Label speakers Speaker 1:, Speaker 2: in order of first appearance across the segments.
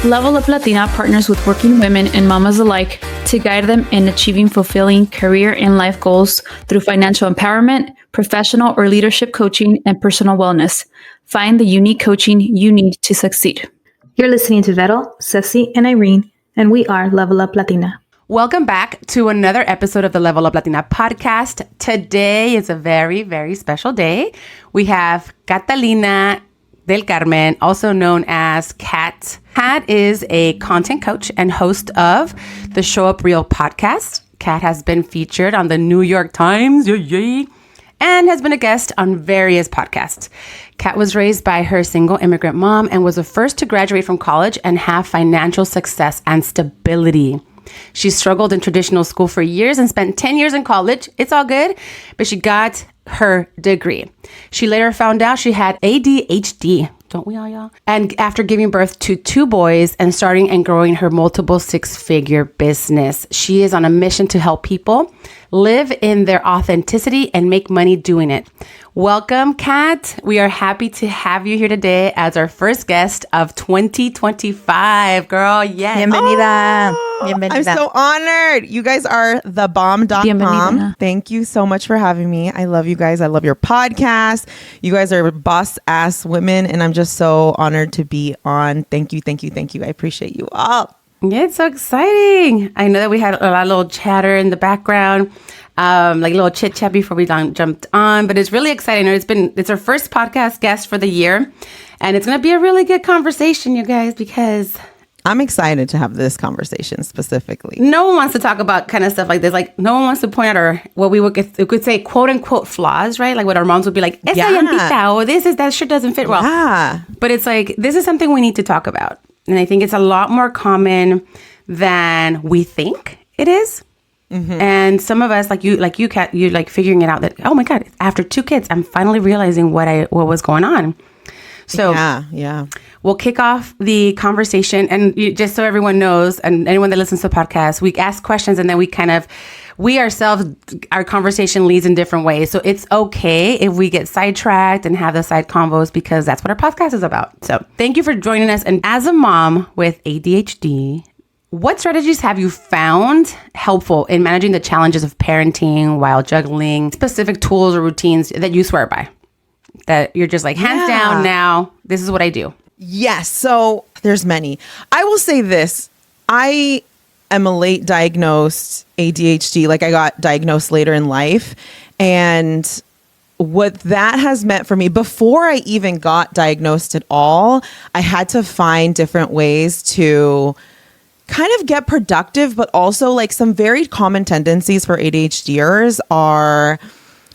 Speaker 1: Level Up Latina partners with working women and mamas alike to guide them in achieving fulfilling career and life goals through financial empowerment, professional or leadership coaching, and personal wellness. Find the unique coaching you need to succeed. You're listening to Vettel, Ceci, and Irene, and we are Level Up Latina.
Speaker 2: Welcome back to another episode of the Level Up Latina podcast. Today is a very, very special day. We have Catalina del Carmen, also known as Kat. Kat is a content coach and host of the Show Up Real podcast. Kat has been featured on the New York Times, and has been a guest on various podcasts. Kat was raised by her single immigrant mom and was the first to graduate from college and have financial success and stability. She struggled in traditional school for years and spent 10 years in college. It's all good, but she got her degree. She later found out she had ADHD. Don't we all, y'all? And after giving birth to 2 boys and starting and growing her multiple 6-figure business, she is on a mission to help people live in their authenticity and make money doing it. Welcome, Kat. We are happy to have you here today as our first guest of 2025. Girl, yes.
Speaker 3: Bienvenida. Bienvenida.
Speaker 4: I'm so honored. You guys are thebomb.com.
Speaker 1: Bienvenida.
Speaker 4: Thank you so much for having me. I love you guys. I love your podcast. You guys are boss ass women, and I'm just so honored to be on. Thank you. Thank you. Thank you. I appreciate you all.
Speaker 2: Yeah, it's so exciting. I know that we had a lot of little chatter in the background, like a little chit chat before we jumped on, but it's really exciting. It's our first podcast guest for the year, and it's going to be a really good conversation, you guys, because
Speaker 4: I'm excited to have this conversation specifically.
Speaker 2: no one wants to talk about kind of stuff like this. Like no one wants to point out our, what we could say, quote unquote flaws, right? Like what our moms would be like, esa llantita, or that shit doesn't fit well.
Speaker 4: Yeah.
Speaker 2: But it's like, this is something we need to talk about. And I think it's a lot more common than we think it is. Mm-hmm. And some of us, like you, Kat, you're like figuring it out that, oh my God, after 2 kids, I'm finally realizing what was going on. So
Speaker 4: yeah.
Speaker 2: We'll kick off the conversation. And just so everyone knows, and anyone that listens to the podcast, we ask questions and then we ourselves, our conversation leads in different ways. So it's okay if we get sidetracked and have the side convos, because that's what our podcast is about. So thank you for joining us. And as a mom with ADHD, what strategies have you found helpful in managing the challenges of parenting while juggling specific tools or routines that you swear by? That you're just like, hands down now, this is what I do.
Speaker 4: Yes. So there's many. I will say this. I am a late diagnosed ADHD. Like I got diagnosed later in life. And what that has meant for me, before I even got diagnosed at all, I had to find different ways to kind of get productive, but also like some very common tendencies for ADHDers are,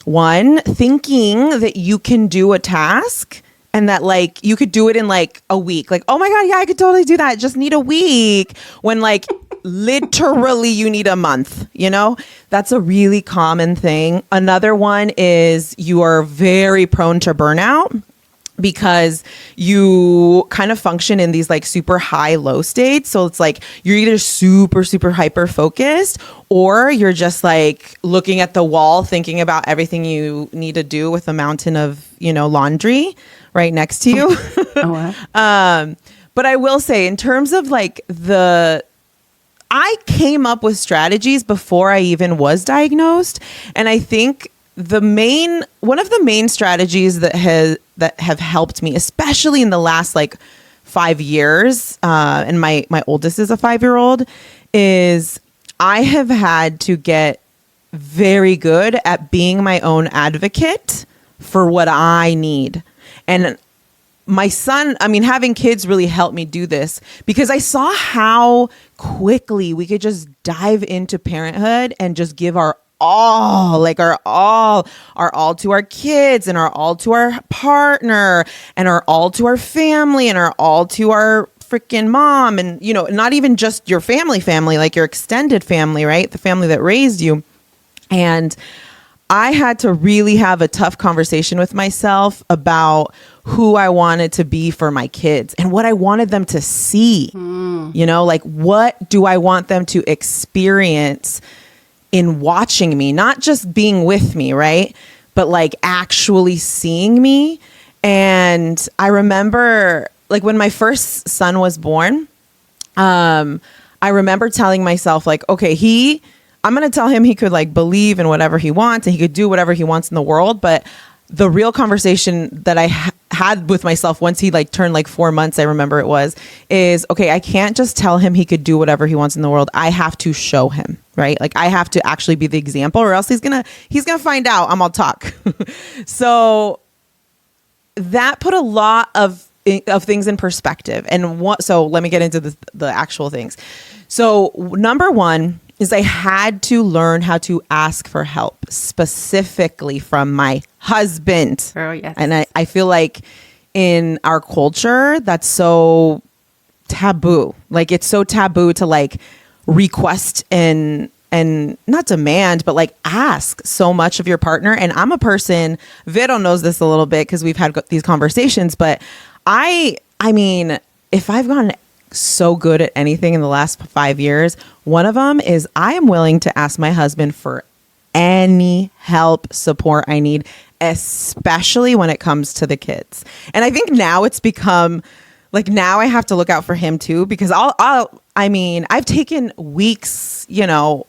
Speaker 4: one, thinking that you can do a task and that like you could do it in like a week. Like, oh my God, yeah, I could totally do that. Just need a week. When like literally you need a month, you know? That's a really common thing. Another one is you are very prone to burnout, because you kind of function in these like super high low states. So it's like you're either super, super hyper focused, or you're just like looking at the wall, thinking about everything you need to do with a mountain of, laundry right next to you.
Speaker 2: Oh, wow.
Speaker 4: But I will say, in terms of like I came up with strategies before I even was diagnosed. And I think one of the main strategies that have helped me, especially in the last like 5 years, and my oldest is a 5-year-old, is I have had to get very good at being my own advocate for what I need. And my son, having kids really helped me do this, because I saw how quickly we could just dive into parenthood and just give our all to our kids, and our all to our partner, and our all to our family, and our all to our freaking mom. And, not even just your family, like your extended family, right? The family that raised you. And I had to really have a tough conversation with myself about who I wanted to be for my kids and what I wanted them to see. Like, what do I want them to experience in watching me, not just being with me, right? But like actually seeing me. And I remember like when my first son was born, I remember telling myself like, okay, I'm going to tell him he could like believe in whatever he wants and he could do whatever he wants in the world. But the real conversation that I had with myself once he like turned like 4 months, I remember it was, is okay, I can't just tell him he could do whatever he wants in the world. I have to show him, right? Like I have to actually be the example or else he's going to find out I'm all talk. So that put a lot of things in perspective. And so let me get into the actual things. So number one is I had to learn how to ask for help, specifically from my husband.
Speaker 2: Oh, yes.
Speaker 4: And I feel like in our culture, that's so taboo. Like it's so taboo to like request and not demand, but like ask so much of your partner. And I'm a person, Vero knows this a little bit because we've had these conversations, but I mean, if I've gone so good at anything in the last 5 years, one of them is I am willing to ask my husband for any help, support I need, especially when it comes to the kids. And I think now it's become like, now I have to look out for him too, because I've taken weeks,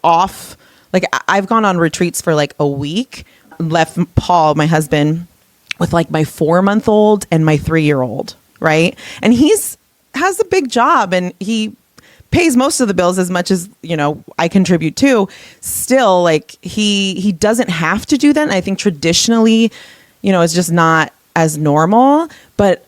Speaker 4: off. Like I've gone on retreats for like a week, left Paul, my husband, with like my 4-month-old and my 3-year-old. Right. And has a big job and he pays most of the bills as much as, I contribute to. Still, like he doesn't have to do that. And I think traditionally, it's just not as normal, but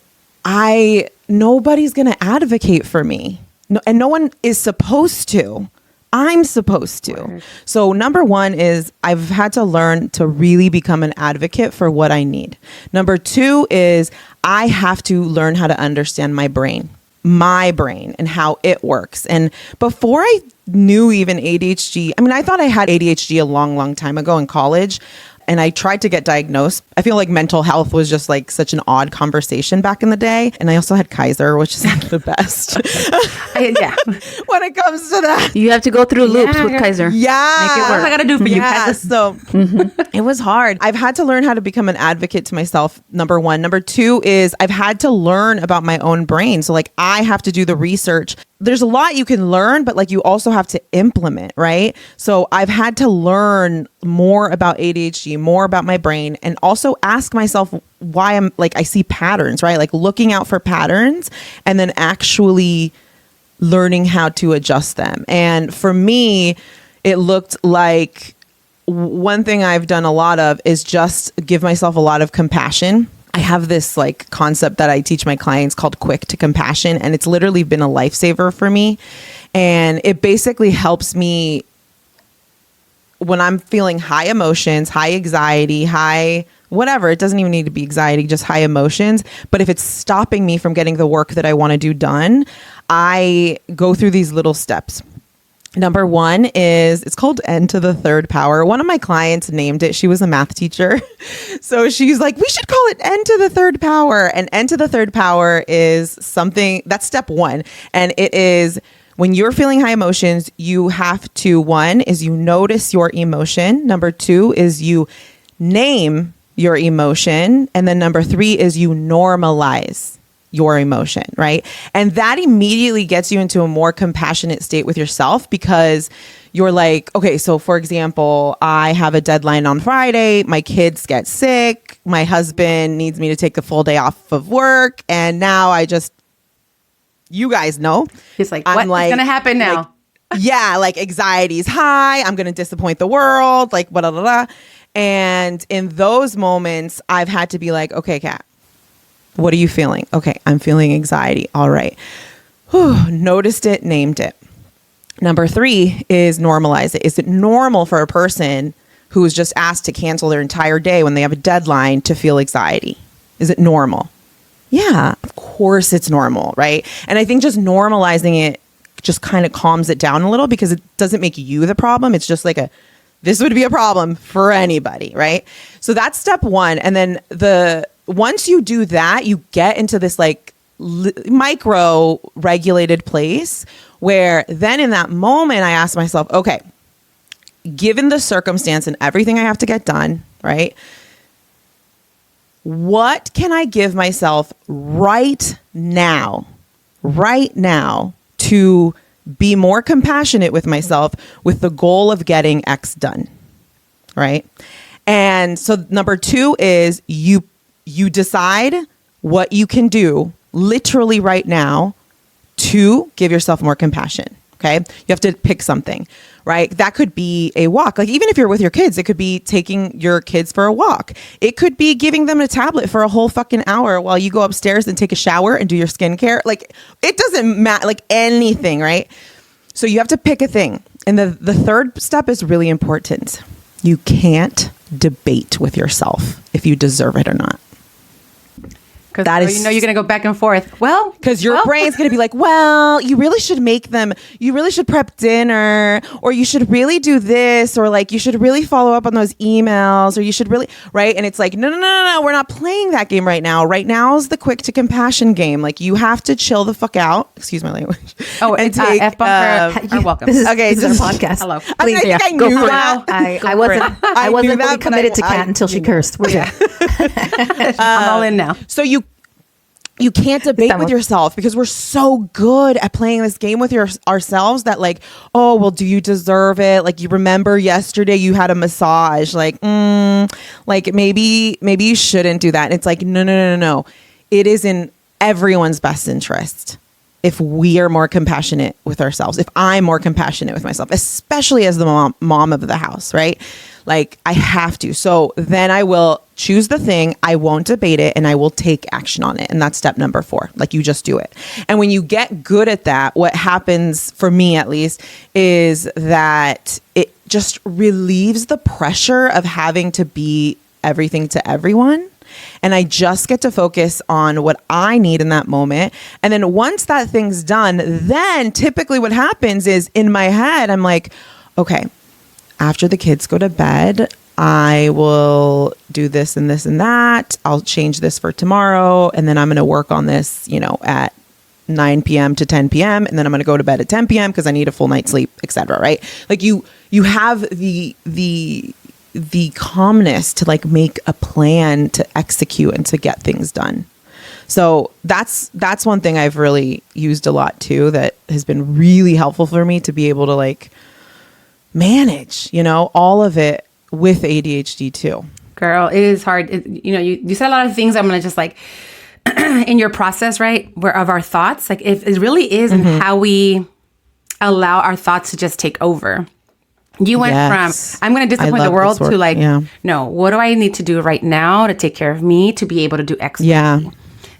Speaker 4: nobody's going to advocate for me. No, and no one is supposed to. I'm supposed to. Right. So number one is I've had to learn to really become an advocate for what I need. Number two is I have to learn how to understand my brain and how it works. And before I knew even ADHD, I thought I had ADHD a long, long time ago in college. And I tried to get diagnosed. I feel like mental health was just like such an odd conversation back in the day. And I also had Kaiser, which is not the best.
Speaker 2: Yeah.
Speaker 4: When it comes to that.
Speaker 1: You have to go through loops with Kaiser.
Speaker 4: Yeah.
Speaker 2: Make it work. What I got to do for you?
Speaker 4: So it was hard. I've had to learn how to become an advocate to myself, number one. Number two is I've had to learn about my own brain. So like I have to do the research. There's a lot you can learn, but like you also have to implement, right? So I've had to learn more about ADHD, more about my brain, and also ask myself why I'm like, I see patterns, right? Like looking out for patterns and then actually learning how to adjust them. And for me, it looked like one thing I've done a lot of is just give myself a lot of compassion. I have this like concept that I teach my clients called quick to compassion. And it's literally been a lifesaver for me. And it basically helps me when I'm feeling high emotions, high anxiety, high whatever. It doesn't even need to be anxiety, just high emotions. But if it's stopping me from getting the work that I want to do done, I go through these little steps. Number one is it's called N to the third power. One of my clients named it. She was a math teacher. So she's like, we should call it N to the third power. And N to the third power is something that's step one. And it is when you're feeling high emotions, you have to, one is you notice your emotion. Number two is you name your emotion. And then number three is you normalize your emotion, right? And that immediately gets you into a more compassionate state with yourself because you're like, okay, so for example, I have a deadline on Friday, my kids get sick, my husband needs me to take the full day off of work, and now you guys know.
Speaker 2: He's like, what's going to happen now?
Speaker 4: Like anxiety's high, I'm going to disappoint the world, like blah, blah, blah. And in those moments, I've had to be like, okay, Kat, what are you feeling? Okay, I'm feeling anxiety. All right. Noticed it, named it. Number three is normalize it. Is it normal for a person who is just asked to cancel their entire day when they have a deadline to feel anxiety? Is it normal? Yeah, of course it's normal, right? And I think just normalizing it just kind of calms it down a little because it doesn't make you the problem. It's just like this would be a problem for anybody, right? So that's step one. And then once you do that, you get into this like micro regulated place where then in that moment, I ask myself, okay, given the circumstance and everything I have to get done, right? What can I give myself right now to be more compassionate with myself with the goal of getting X done. Right. And so number 2 is you decide what you can do literally right now to give yourself more compassion. Okay. You have to pick something, right? That could be a walk. Like even if you're with your kids, it could be taking your kids for a walk. It could be giving them a tablet for a whole fucking hour while you go upstairs and take a shower and do your skincare. Like it doesn't matter, like anything, right? So you have to pick a thing. And the third step is really important. You can't debate with yourself if you deserve it or not.
Speaker 2: Because you're going to go back and forth. Well,
Speaker 4: because your brain's going to be like, well, you really should make them. You really should prep dinner, or you should really do this, or like you should really follow up on those emails, or you should really, right? And it's like, no, we're not playing that game right now. Right now is the quick to compassion game. Like you have to chill the fuck out. Excuse my language.
Speaker 2: Oh, and take F-bomb. You're welcome.
Speaker 3: This is a podcast.
Speaker 2: Hello.
Speaker 3: Please,
Speaker 4: I think I knew that.
Speaker 3: I wasn't really committed to Kat until she cursed. We're good.
Speaker 2: I'm all in now.
Speaker 4: So you can't debate with yourself because we're so good at playing this game with ourselves that like, oh, well, do you deserve it? Like you remember yesterday you had a massage, like maybe you shouldn't do that. And it's like, no. It is in everyone's best interest if we are more compassionate with ourselves, if I'm more compassionate with myself, especially as the mom of the house, right? Like I have to. So then I will choose the thing, I won't debate it, and I will take action on it. And that's step number 4. Like you just do it. And when you get good at that, what happens for me at least is that it just relieves the pressure of having to be everything to everyone. And I just get to focus on what I need in that moment. And then once that thing's done, then typically what happens is in my head, I'm like, okay, after the kids go to bed, I will do this and this and that. I'll change this for tomorrow. And then I'm going to work on this, at 9 p.m. to 10 p.m. And then I'm going to go to bed at 10 p.m. because I need a full night's sleep, etc. Right? Like you have the calmness to like make a plan to execute and to get things done. So that's one thing I've really used a lot too, that has been really helpful for me to be able to like manage, all of it with ADHD too.
Speaker 2: Girl, it is hard. You said a lot of things. I'm going to just like in your process, right? Of our thoughts, like if it really is in how we allow our thoughts to just take over. You went from, I'm going to disappoint the world to like, no, what do I need to do right now to take care of me to be able to do X?
Speaker 4: Yeah.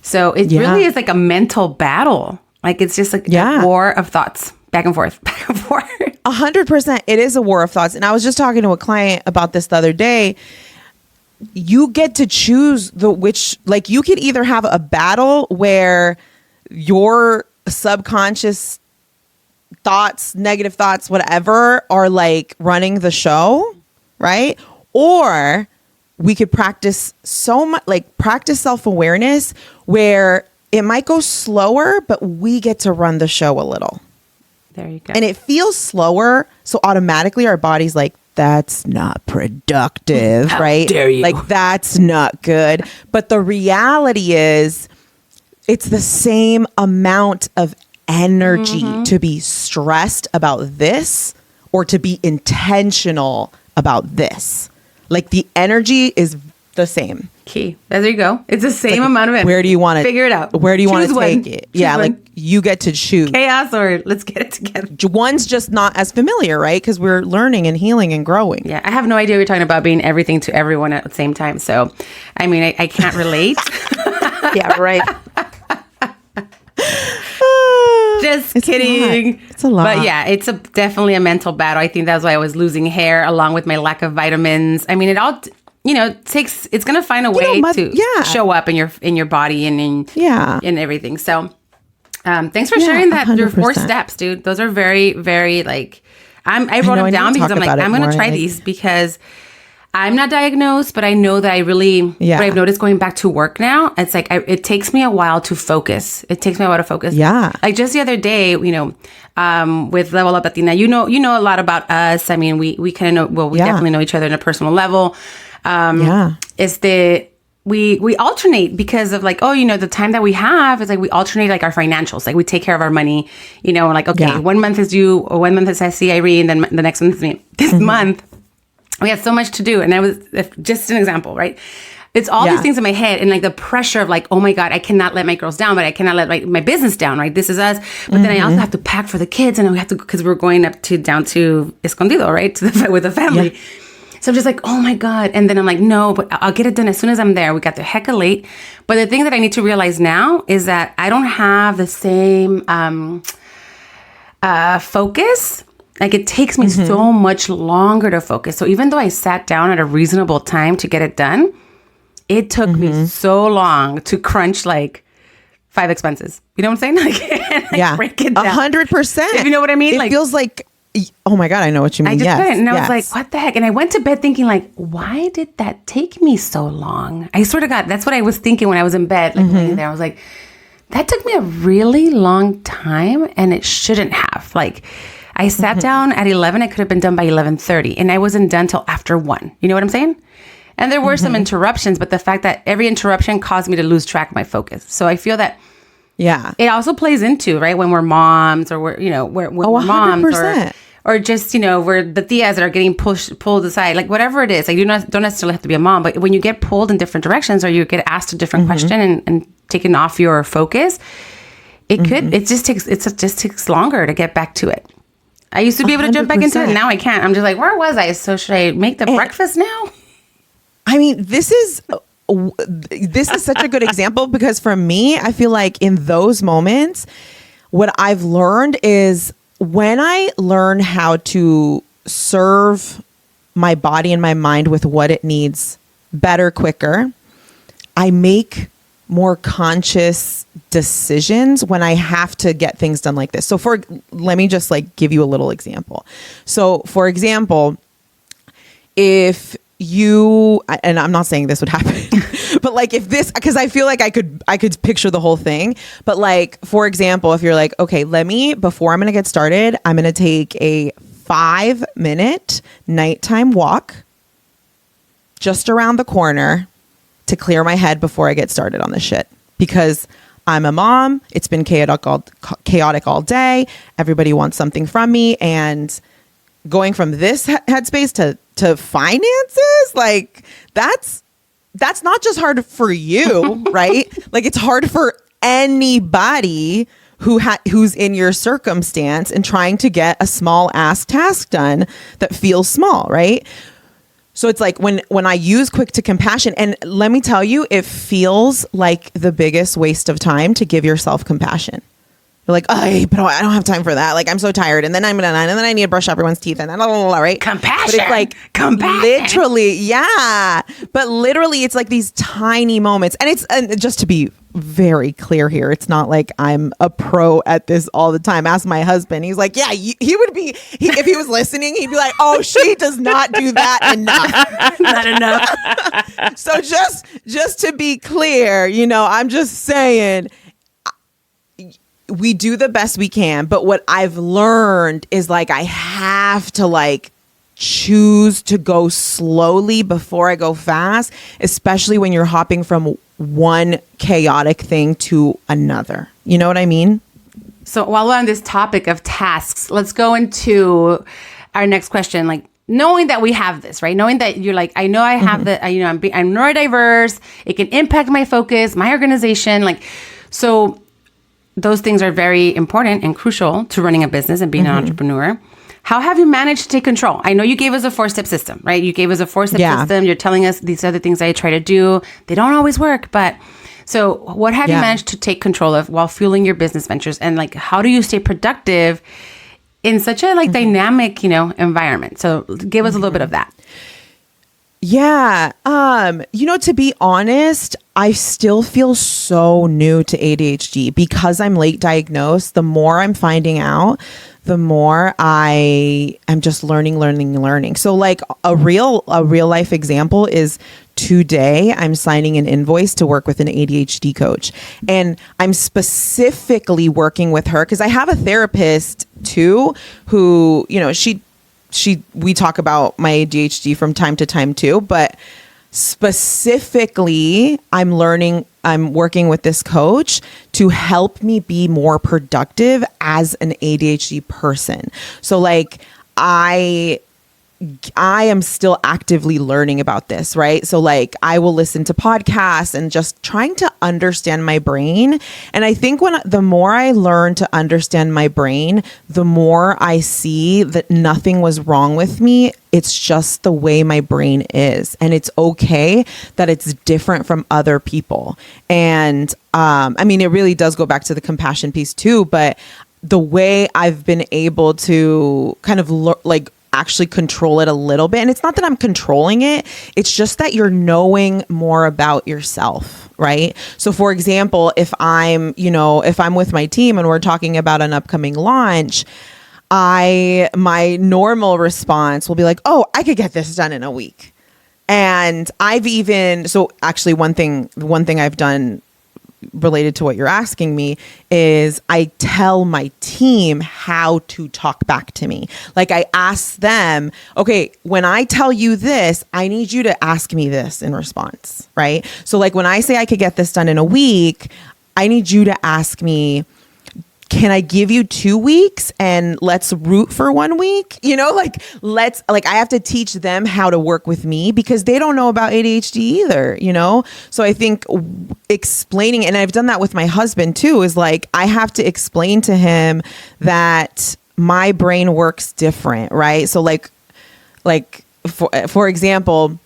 Speaker 2: So it really is like a mental battle. Like it's just like a war of thoughts, back and forth, back and forth.
Speaker 4: 100%. It is a war of thoughts. And I was just talking to a client about this the other day. You get to choose like you could either have a battle where your subconscious thoughts, negative thoughts, whatever, are like running the show, right? Or we could practice practice self-awareness where it might go slower, but we get to run the show a little.
Speaker 2: There you go.
Speaker 4: And it feels slower. So automatically our body's like, that's not productive,
Speaker 2: How
Speaker 4: right?
Speaker 2: dare you?
Speaker 4: Like that's not good. But the reality is it's the same amount of energy to be stressed about this or to be intentional about this. Like the energy is the same.
Speaker 2: Key. There you go. It's the same amount of energy.
Speaker 4: Where do you want to
Speaker 2: figure it out?
Speaker 4: Where do you want to take it?
Speaker 2: Yeah,
Speaker 4: like you get to choose.
Speaker 2: Chaos or let's get it together.
Speaker 4: One's just not as familiar, right? Because we're learning and healing and growing.
Speaker 2: Yeah, I have no idea what you're talking about being everything to everyone at the same time. So, I mean, I can't relate.
Speaker 3: Yeah, right.
Speaker 2: Just kidding.
Speaker 4: It's a lot.
Speaker 2: But yeah, it's definitely a mental battle. I think that's why I was losing hair along with my lack of vitamins. I mean, it all, it's going to find a way to show up in your body and in everything. So thanks for sharing that.
Speaker 4: 100%.
Speaker 2: Your 4 steps, dude. Those are very, very like, I wrote them down because I'm like, I'm going to try these because I'm not diagnosed, but I know that I really, what I've noticed going back to work now, it's like, it takes me a while to focus.
Speaker 4: Yeah.
Speaker 2: Like just the other day, with Level Up Latina, you know a lot about us. I mean, we kind of know, we definitely know each other on a personal level. we alternate because of like, oh, the time that we have is like we alternate like our financials. Like we take care of our money, like, okay, 1 month is you, or 1 month is I see Irene, then the next month is me. This month, we had so much to do. And I was just an example, right? It's all these things in my head and like the pressure of like, oh my God, I cannot let my girls down, but I cannot let my business down, right? This is us. But then I also have to pack for the kids, and we have to, because we're going down to Escondido, right? With the family. Yeah. So I'm just like, oh my God. And then I'm like, no, but I'll get it done as soon as I'm there. We got there hecka late. But the thing that I need to realize now is that I don't have the same focus. Like it takes me so much longer to focus. So even though I sat down at a reasonable time to get it done, it took me so long to crunch like 5 expenses. You know what I'm saying? Like, break it down.
Speaker 4: 100%.
Speaker 2: If you know what I mean?
Speaker 4: It feels like, oh my God, I know what you mean.
Speaker 2: I just couldn't. And I was like, what the heck? And I went to bed thinking like, why did that take me so long? I swear to God, that's what I was thinking when I was in bed, like laying there. I was like, that took me a really long time, and it shouldn't have. Like, I sat down at 11. I could have been done by 11:30, and I wasn't done till after 1. You know what I'm saying? And there were some interruptions, but the fact that every interruption caused me to lose track of my focus. So I feel that it also plays into, right, when we're moms, or we're moms, or just, we're the tias that are getting pulled aside, like whatever it is. Like you don't necessarily have to be a mom, but when you get pulled in different directions, or you get asked a different question and taken off your focus, it just takes longer to get back to it. I used to be able to jump back into it. Now I can't. I'm just like, where was I? So should I make the breakfast now?
Speaker 4: I mean, this is such a good example, because for me, I feel like in those moments, what I've learned is when I learn how to serve my body and my mind with what it needs better, quicker, I make more conscious decisions when I have to get things done like this. So let me just like give you a little example. So for example, if you, and I'm not saying this would happen, but like if this, because I feel like I could picture the whole thing. But like, for example, if you're like, okay, before I'm going to get started, I'm going to take a 5-minute nighttime walk just around the corner to clear my head before I get started on this shit. Because I'm a mom, it's been chaotic all day. Everybody wants something from me, and going from this headspace to finances, like that's not just hard for you, right? Like it's hard for anybody who's in your circumstance and trying to get a small ass task done that feels small, right? So it's like when I use quick to compassion, and let me tell you, it feels like the biggest waste of time to give yourself compassion. You're like, oh, but I don't have time for that. Like, I'm so tired. And then and then I need to brush everyone's teeth, and right?
Speaker 2: Compassion.
Speaker 4: But it's like literally, yeah. But literally, it's like these tiny moments. And just to be very clear here, it's not like I'm a pro at this all the time. Ask my husband. He's like, yeah, he would be, if he was listening, he'd be like, oh, she does not do that enough.
Speaker 2: Not enough.
Speaker 4: So just to be clear, I'm just saying, we do the best we can, but what I've learned is like I have to like choose to go slowly before I go fast, especially when you're hopping from one chaotic thing to another. You know what I mean?
Speaker 2: So while we're on this topic of tasks, let's go into our next question. Like, knowing that we have this, right? Knowing that you're like, I know I have I'm neurodiverse. It can impact my focus, my organization. Like, so those things are very important and crucial to running a business and being an entrepreneur. How have you managed to take control? I know you gave us a 4-step system, right? You gave us a 4-step system. You're telling us these other things I try to do. They don't always work, but so what have you managed to take control of while fueling your business ventures? And like, how do you stay productive in such a like dynamic, environment? So give us a little bit of that.
Speaker 4: Yeah. To be honest, I still feel so new to ADHD because I'm late diagnosed. The more I'm finding out, the more I am just learning. So like a real life example is today I'm signing an invoice to work with an ADHD coach, and I'm specifically working with her because I have a therapist too who, we talk about my ADHD from time to time too, but specifically, I'm working with this coach to help me be more productive as an ADHD person. So like I am still actively learning about this, right? So like I will listen to podcasts and just trying to understand my brain. And I think the more I learn to understand my brain, the more I see that nothing was wrong with me. It's just the way my brain is. And it's okay that it's different from other people. And I mean, it really does go back to the compassion piece too, but the way I've been able to kind of actually control it a little bit. And it's not that I'm controlling it. It's just that you're knowing more about yourself, right? So for example, if I'm with my team and we're talking about an upcoming launch, my normal response will be like, oh, I could get this done in a week. And actually one thing I've done related to what you're asking me is I tell my team how to talk back to me. Like I ask them, okay, when I tell you this, I need you to ask me this in response, right? So like when I say I could get this done in a week, I need you to ask me, can I give you 2 weeks and let's root for 1 week? I have to teach them how to work with me because they don't know about ADHD either, So I think explaining, and I've done that with my husband too, is like, I have to explain to him that my brain works different, right? So for example,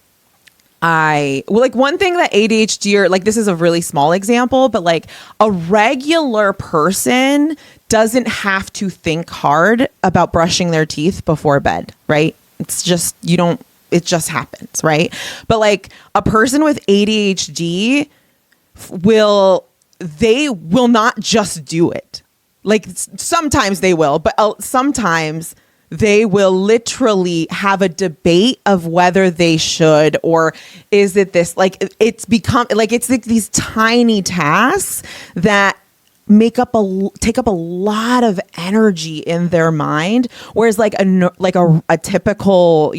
Speaker 4: one thing that ADHD, or like, this is a really small example, but like a regular person doesn't have to think hard about brushing their teeth before bed, right? It's just, it just happens, right? But like a person with ADHD will not just do it. Like sometimes they will, but sometimes they will literally have a debate of whether they should, or is it this, like it's become like, it's like these tiny tasks that take up a lot of energy in their mind, whereas like a typical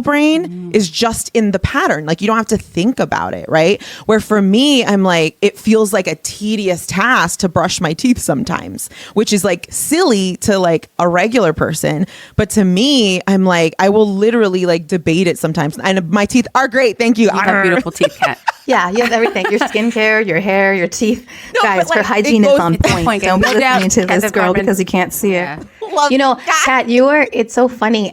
Speaker 4: brain is just in the pattern. Like you don't have to think about it, right? Where for me, I'm like, it feels like a tedious task to brush my teeth sometimes, which is like silly to like a regular person, but to me, I'm like, I will literally like debate it sometimes. And my teeth are great, thank you.
Speaker 2: You have beautiful teeth, Kat.
Speaker 3: Yeah, you have everything. Your skincare, your hair, your teeth.
Speaker 4: No,
Speaker 3: guys,
Speaker 4: like,
Speaker 3: her hygiene is on point. Don't be listening to this girl because you can't see it. Kat, it's so funny.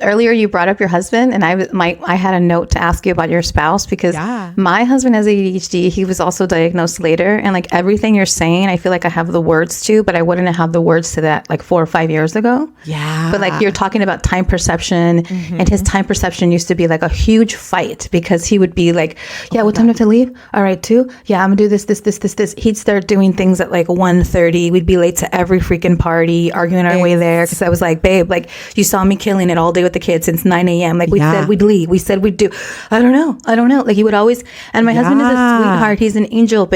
Speaker 3: Earlier you brought up your husband, and I had a note to ask you about your spouse because my husband has ADHD. He was also diagnosed later, and like everything you're saying, I feel like I have the words to, but I wouldn't have the words to that like 4 or 5 years ago.
Speaker 4: Yeah.
Speaker 3: But like you're talking about time perception, and his time perception used to be like a huge fight because he would be like, yeah, what time do I have to leave? All right, 2. Yeah, I'm gonna do this. He'd start doing things at like 1:30. We'd be late to every freaking party, arguing our way there because I was like, babe, like you saw me killing it all day with the kids since 9 a.m. Like we said we'd leave. We said we'd do. I don't know. Like he would always, and my husband is a sweetheart. He's an angel,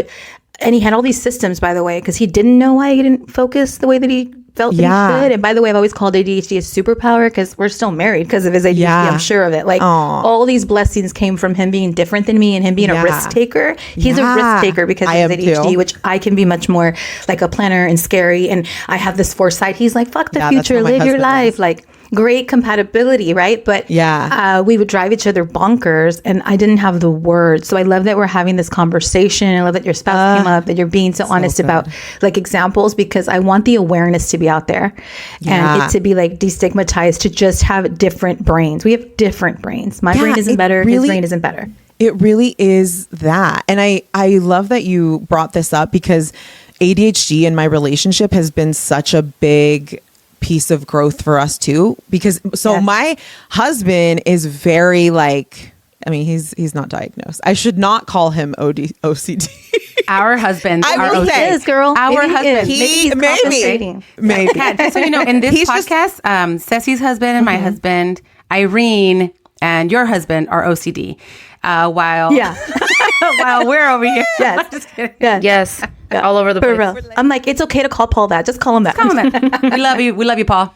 Speaker 3: and he had all these systems, by the way, because he didn't know why he didn't focus the way that he felt that he should. And by the way, I've always called ADHD a superpower because we're still married because of his ADHD. I'm sure of it. Like all these blessings came from him being different than me and him being a risk taker. He's a risk taker because of his ADHD, which I can be much more like a planner and scary. And I have this foresight. He's like, fuck the future, live your life. Like, great compatibility, right? But we would drive each other bonkers, and I didn't have the words. So I love that we're having this conversation. I love that your spouse came up, that you're being so honest about like examples, because I want the awareness to be out there and it to be like destigmatized to just have different brains. We have different brains. My brain isn't better. His brain isn't better.
Speaker 4: It really is that. And I love that you brought this up because ADHD in my relationship has been such a big piece of growth for us too, because my husband is very like, I mean, he's not diagnosed. I should not call him OCD.
Speaker 2: Our husbands
Speaker 4: are
Speaker 2: OCD.
Speaker 3: He is, girl.
Speaker 2: Our husband.
Speaker 4: Maybe.
Speaker 2: Kat, so in this podcast, Ceci's husband and my husband, Irene, and your husband are OCD. While we're over here.
Speaker 3: Yes.
Speaker 2: Just kidding.
Speaker 1: Yes. All over the place.
Speaker 3: I'm like, it's okay to call Paul that. Just call him that.
Speaker 2: We love you. We love you, Paul.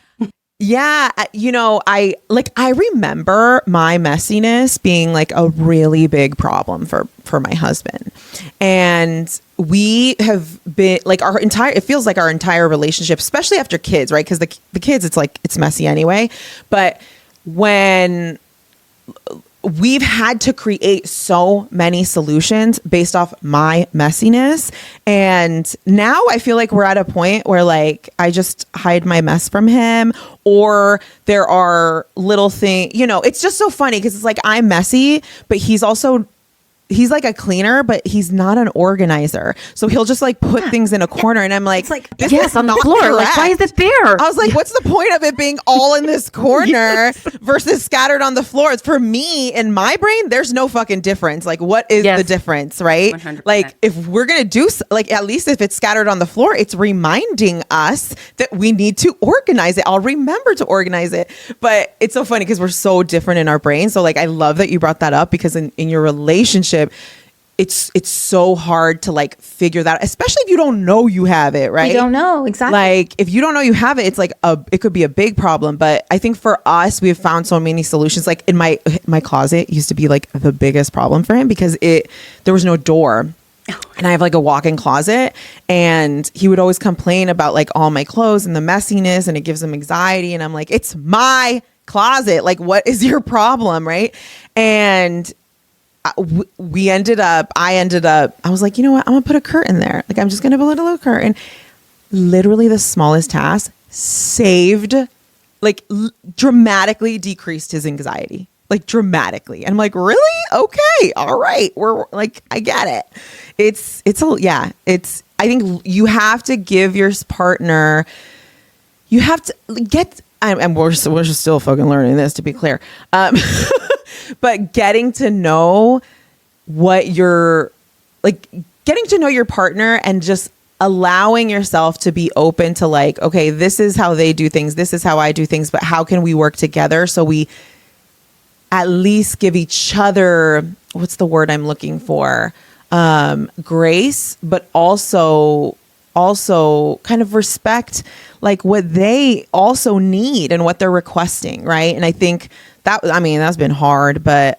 Speaker 4: Yeah, I remember my messiness being like a really big problem for my husband. And we have been like it feels like our entire relationship, especially after kids, right? Because the kids, it's messy anyway. But when we've had to create so many solutions based off my messiness. And now I feel like we're at a point where like I just hide my mess from him, or there are little things, it's just so funny because it's like I'm messy, but he's like a cleaner, but he's not an organizer. So he'll just like put things in a corner, and I'm like,
Speaker 3: It's like,
Speaker 4: this
Speaker 3: yes,
Speaker 4: is
Speaker 3: on the
Speaker 4: not
Speaker 3: floor.
Speaker 4: correct.
Speaker 3: Like, why is it there?
Speaker 4: I was like, what's the point of it being all in this corner versus scattered on the floor? It's for me, in my brain, there's no fucking difference. Like, what is the difference, right?
Speaker 2: 100%.
Speaker 4: Like, if we're going to do, like, at least if it's scattered on the floor, it's reminding us that we need to organize it. I'll remember to organize it. But it's so funny because we're so different in our brains. So like, I love that you brought that up, because in your relationship, it's so hard to like figure that out, especially if you don't know you have it, right?
Speaker 3: You don't know. Exactly.
Speaker 4: Like if you don't know you have it, it's like it could be a big problem. But I think for us, we have found so many solutions. Like in my closet used to be like the biggest problem for him because there was no door. And I have like a walk-in closet, and he would always complain about like all my clothes and the messiness, and it gives him anxiety. And I'm like, it's my closet. Like, what is your problem? Right. And I was like, you know what? I'm gonna put a curtain there. Like, I'm just gonna put a little curtain. Literally the smallest task saved, like dramatically decreased his anxiety, like dramatically. And I'm like, really? Okay. All right. We're like, I get it. I think you have to give your partner, you have to get, and we're still fucking learning this, to be clear. But getting to know getting to know your partner and just allowing yourself to be open to like, okay, this is how they do things. This is how I do things. But how can we work together so we at least give each other, what's the word I'm looking for? Grace, but also kind of respect like what they also need and what they're requesting. Right. And I think that's been hard, but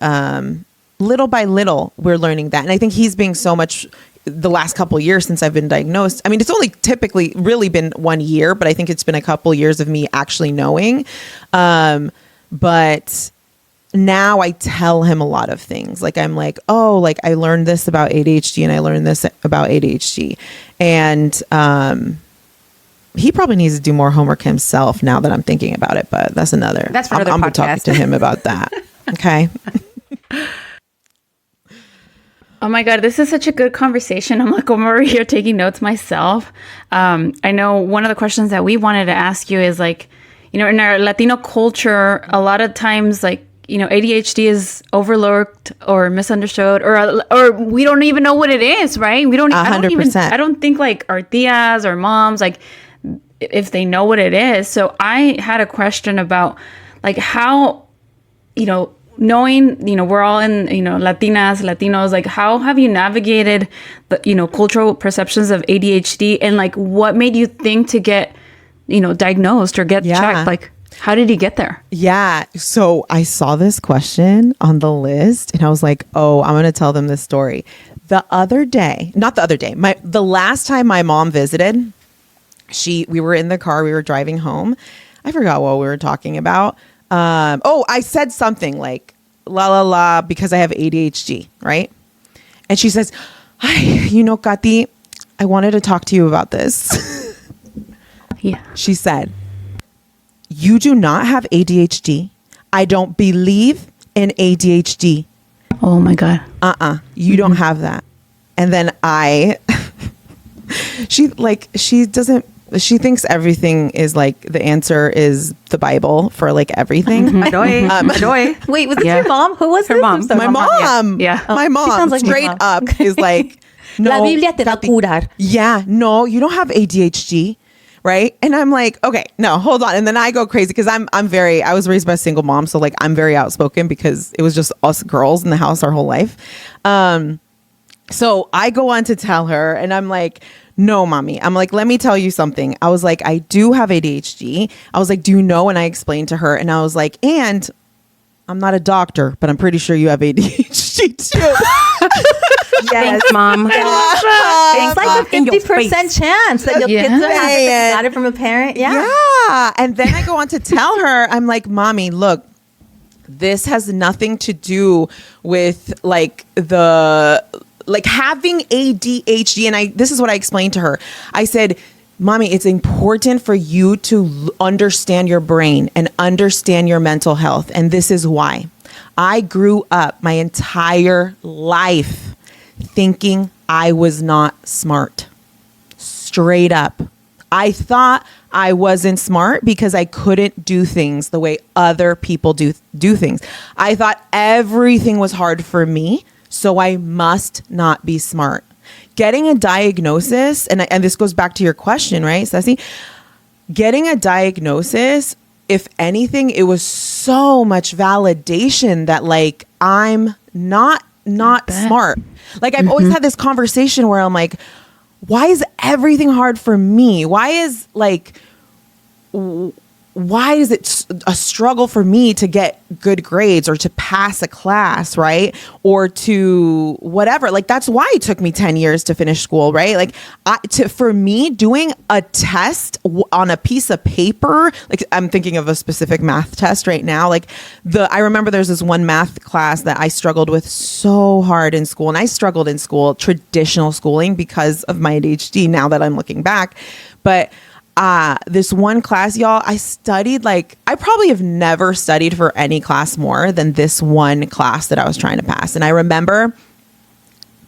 Speaker 4: little by little, we're learning that. And I think he's being so much the last couple of years since I've been diagnosed. I mean, it's only typically really been 1 year, but I think it's been a couple of years of me actually knowing. But now I tell him a lot of things. Like, I'm like, oh, like I learned this about ADHD and I learned this about ADHD. And, he probably needs to do more homework himself now that I'm thinking about it, but that's for another I'm
Speaker 2: podcast.
Speaker 4: Talking to him about that. Okay.
Speaker 1: Oh my God, this is such a good conversation. I'm like, I'm over here taking notes myself. I know one of the questions that we wanted to ask you is like, in our Latino culture, a lot of times like, ADHD is overlooked or misunderstood, or we don't even know what it is, right? We don't.
Speaker 4: 100%.
Speaker 1: I don't think like our tias or moms, like if they know what it is. So I had a question about like how, knowing, we're all in, Latinas, Latinos, like how have you navigated the, cultural perceptions of ADHD, and like what made you think to get, diagnosed or get checked? Like, how did you get there?
Speaker 4: Yeah. So I saw this question on the list and I was like, oh, I'm going to tell them this story. The last time my mom visited, we were in the car, we were driving home. I forgot what we were talking about. I said something like, la, la, la, because I have ADHD, right? And she says, Kati, I wanted to talk to you about this.
Speaker 1: Yeah.
Speaker 4: She said, you do not have ADHD. I don't believe in ADHD.
Speaker 1: Oh my God.
Speaker 4: You don't have that. And then she thinks everything is like, the answer is the Bible for like everything.
Speaker 3: Wait, was this your mom? Who was
Speaker 1: her mom?
Speaker 4: My mom.
Speaker 1: Yeah.
Speaker 4: My mom
Speaker 3: sounds like
Speaker 4: straight
Speaker 3: my mom.
Speaker 4: up is like, no.
Speaker 3: La Biblia te va a curar.
Speaker 4: Yeah, no, you don't have ADHD. Right. And I'm like, okay, no, hold on. And then I go crazy because I was raised by a single mom. So like, I'm very outspoken because it was just us girls in the house our whole life. So I go on to tell her and I'm like, no, mommy. I'm like, let me tell you something. I was like, I do have ADHD. I was like, do you know? And I explained to her, and I was like, and I'm not a doctor, but I'm pretty sure you have ADHD too.
Speaker 2: Yes, Mom.
Speaker 3: It's like a 50% chance that you'll get to have it got it from a parent.
Speaker 4: Yeah. And then I go on to tell her, I'm like, mommy, look, this has nothing to do with like having ADHD. And this is what I explained to her. I said, mommy, it's important for you to understand your brain and understand your mental health. And this is why. I grew up my entire life thinking I was not smart. Straight up. I thought I wasn't smart because I couldn't do things the way other people do things. I thought everything was hard for me, so I must not be smart. Getting a diagnosis, and this goes back to your question, right, Ceci? Getting a diagnosis, if anything, it was so much validation that like I'm not smart. Like I've always had this conversation where I'm like, why is everything hard for me? Why is it a struggle for me to get good grades or to pass a class, right? Or to whatever. Like that's why it took me 10 years to finish school, right? Like for me, doing a test on a piece of paper, like I'm thinking of a specific math test right now. Like I remember there's this one math class that I struggled with so hard in school. And I struggled in school, traditional schooling, because of my ADHD now that I'm looking back. But this one class, y'all, I studied I probably have never studied for any class more than this one class that I was trying to pass. And I remember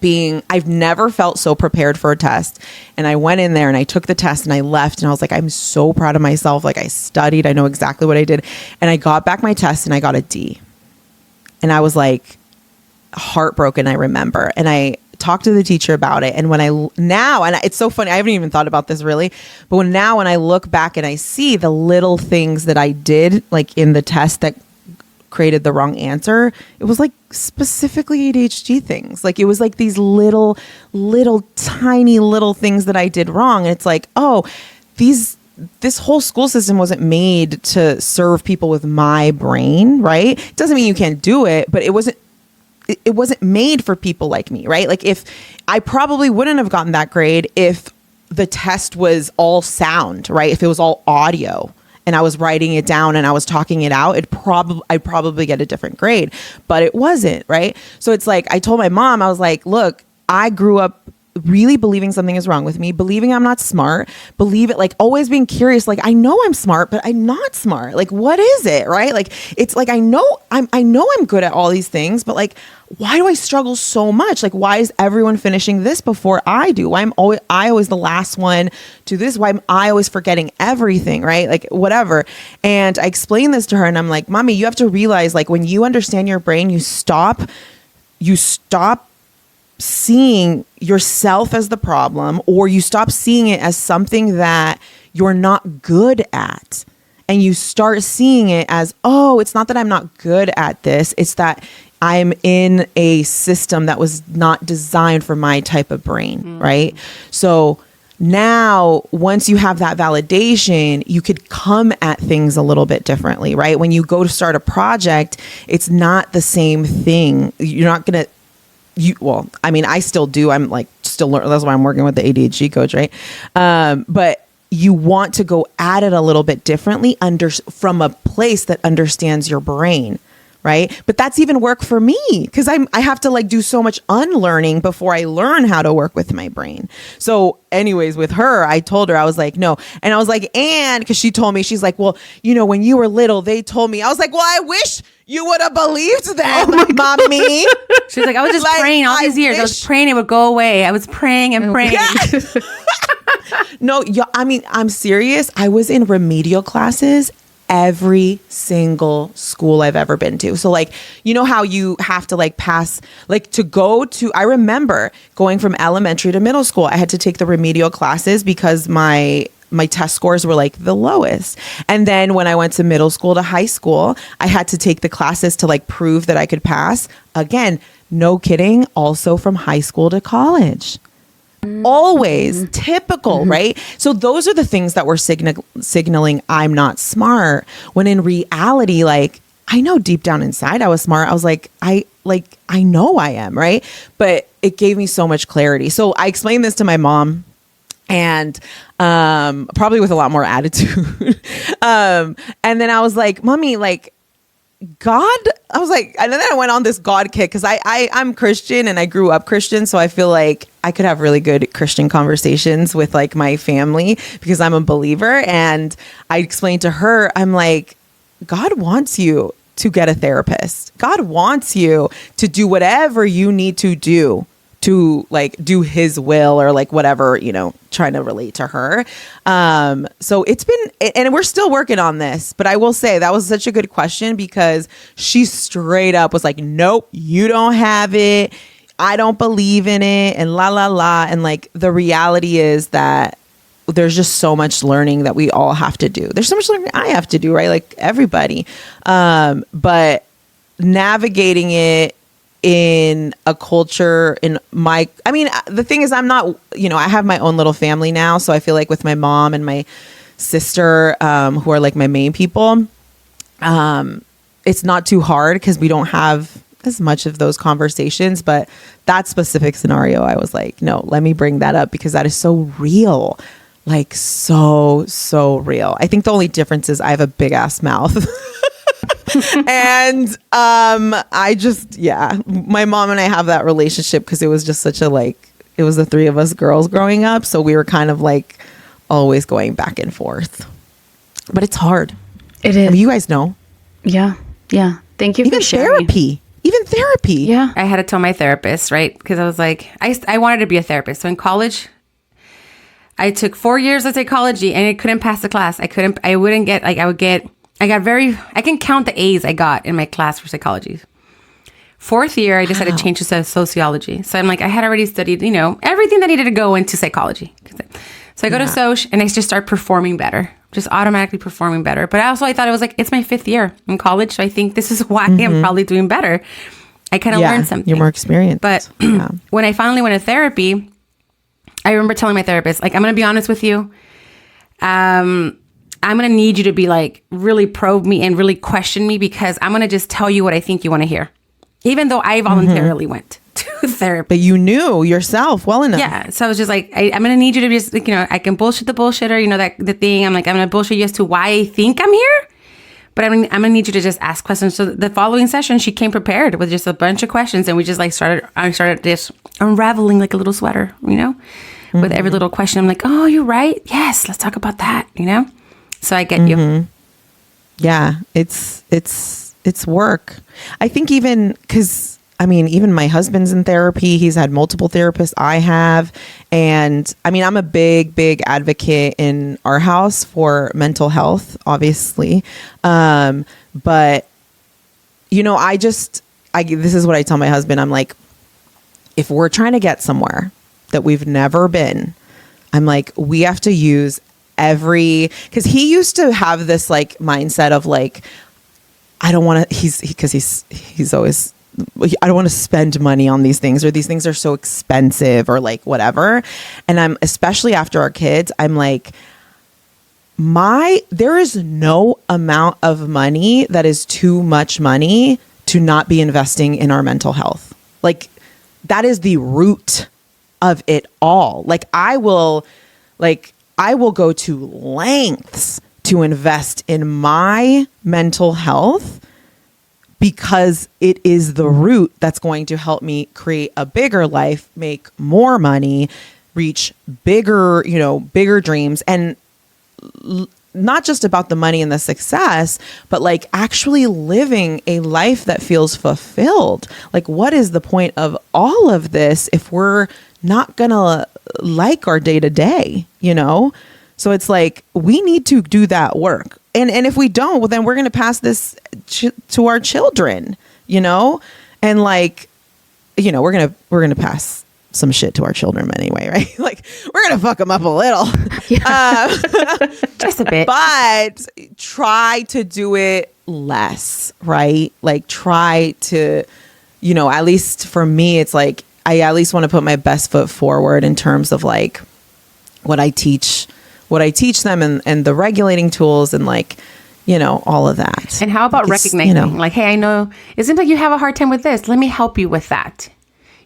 Speaker 4: I've never felt so prepared for a test. And I went in there and I took the test and I left and I was like, I'm so proud of myself. Like I studied, I know exactly what I did. And I got back my test and I got a D. And I was like heartbroken, I remember. And I talk to the teacher about it. And it's so funny. I haven't even thought about this really, but when I look back and I see the little things that I did like in the test that created the wrong answer, it was like specifically ADHD things. Like it was like these little tiny little things that I did wrong. And it's like, oh, this whole school system wasn't made to serve people with my brain, right? It doesn't mean you can't do it, but it wasn't made for people like me, right? Like if I probably wouldn't have gotten that grade if the test was all sound, right? If it was all audio and I was writing it down and I was talking it out, I'd probably get a different grade, but it wasn't, right? So it's like, I told my mom, I was like, look, I grew up really believing something is wrong with me, believing I'm not smart, like always being curious, like I know I'm smart, but I'm not smart. Like, what is it? Right? Like, it's like, I know I'm good at all these things, but like, why do I struggle so much? Like, why is everyone finishing this before I do? Why am I always the last one to this? Why am I always forgetting everything? Right? Like whatever. And I explained this to her and I'm like, mommy, you have to realize like when you understand your brain, you stop seeing yourself as the problem, or you stop seeing it as something that you're not good at. And you start seeing it as, oh, it's not that I'm not good at this. It's that I'm in a system that was not designed for my type of brain, right? So now, once you have that validation, you could come at things a little bit differently, right? When you go to start a project, it's not the same thing. You're not going to, I still do. I'm like still learning. That's why I'm working with the ADHD coach, right? But you want to go at it a little bit differently from a place that understands your brain, right? But that's even work for me because I have to like do so much unlearning before I learn how to work with my brain. So anyways, with her, I told her, I was like, no. And I was like, and because she told me, she's like, well, when you were little, they told me. I was like, well, I wish you would have believed them, mommy.
Speaker 2: She's like, I was just praying all these years. I was praying it would go away. I was praying and praying. Yeah.
Speaker 4: No, I'm serious. I was in remedial classes every single school I've ever been to. So like, you know how you have to like pass, like I remember going from elementary to middle school, I had to take the remedial classes because my test scores were like the lowest. And then when I went to middle school to high school, I had to take the classes to like prove that I could pass. Again, no kidding. Also from high school to college. Always typical, right? So those are the things that were signaling I'm not smart, when in reality, like, I know deep down inside I was smart. I was like, I know I am, right? But it gave me so much clarity. So I explained this to my mom, and probably with a lot more attitude. And then I was like, Mommy, like, God, I was like, and then I went on this God kick, because I'm Christian and I grew up Christian. So I feel like I could have really good Christian conversations with like my family because I'm a believer. And I explained to her, I'm like, God wants you to get a therapist. God wants you to do whatever you need to do to like do his will, or like whatever, you know, trying to relate to her. So it's been, and we're still working on this, but I will say that was such a good question, because she straight up was like, nope, you don't have it. I don't believe in it, and la, la, la. And like, the reality is that there's just so much learning that we all have to do. There's so much learning I have to do, right? Like everybody. But navigating it in a culture the thing is, I'm not, you know, I have my own little family now. So I feel like with my mom and my sister, who are like my main people, it's not too hard because we don't have as much of those conversations. But that specific scenario, I was like, no, let me bring that up because that is so real. Like so real. I think the only difference is I have a big ass mouth. And I just, my mom and I have that relationship because it was just such a, like, it was the three of us girls growing up. So we were kind of like always going back and forth. But it's hard.
Speaker 1: It is.
Speaker 4: I mean, you guys know.
Speaker 1: Yeah. Yeah. Thank you for sharing.
Speaker 4: Even therapy.
Speaker 1: Yeah.
Speaker 2: I had to tell my therapist, right? Because I was like, I wanted to be a therapist. So in college, I took 4 years of psychology and I couldn't pass the class. I can count the A's I got in my class for psychology. Fourth year, I decided to change to sociology. So I'm like, I had already studied, you know, everything that needed to go into psychology. So I go to Soch and I just start performing better, just automatically performing better. But I thought it was like, it's my 5th year in college. So I think this is why I'm probably doing better. I kind of learned something.
Speaker 4: You're more experienced.
Speaker 2: But when I finally went to therapy, I remember telling my therapist, like, I'm going to be honest with you. I'm going to need you to be like, really probe me and really question me, because I'm going to just tell you what I think you want to hear. Even though I voluntarily went to therapy.
Speaker 4: But you knew yourself well enough.
Speaker 2: Yeah. So I was just like, I'm going to need you to just, like, you know, I can bullshit the bullshitter, you know, that the thing. I'm like, I'm going to bullshit you as to why I think I'm here. But I'm going to need you to just ask questions. So the following session, she came prepared with just a bunch of questions. And we just like I started just unraveling like a little sweater, you know, with every little question. I'm like, oh, you're right. Yes. Let's talk about that, you know? So I get you.
Speaker 4: Yeah. It's work. I think even because, I mean, even my husband's in therapy. He's had multiple therapists. I have. And I mean, I'm a big advocate in our house for mental health, obviously. But, you know, this is what I tell my husband. I'm like, if we're trying to get somewhere that we've never been, I'm like, we have to use because he used to have this like mindset of like, I don't want to, he's always, I don't want to spend money on these things, or these things are so expensive, or like whatever. And I'm, especially after our kids, I'm like, there is no amount of money that is too much money to not be investing in our mental health. Like, that is the root of it all. Like, I will go to lengths to invest in my mental health, because it is the root that's going to help me create a bigger life, make more money, reach bigger dreams. And not just about the money and the success, but like actually living a life that feels fulfilled. Like, what is the point of all of this if we're not gonna like our day to day, you know? So it's like, we need to do that work. And if we don't, well, then we're going to pass this to our children, you know? And like, you know, we're going to pass some shit to our children anyway, right? Like, we're going to fuck them up a little.
Speaker 2: Just a bit.
Speaker 4: But try to do it less, right? Like, try to, you know, at least for me, it's like, I at least want to put my best foot forward in terms of like what I teach them and the regulating tools and like, you know, all of that.
Speaker 2: And how about recognizing like, hey, I know it seems like you have a hard time with this. Let me help you with that.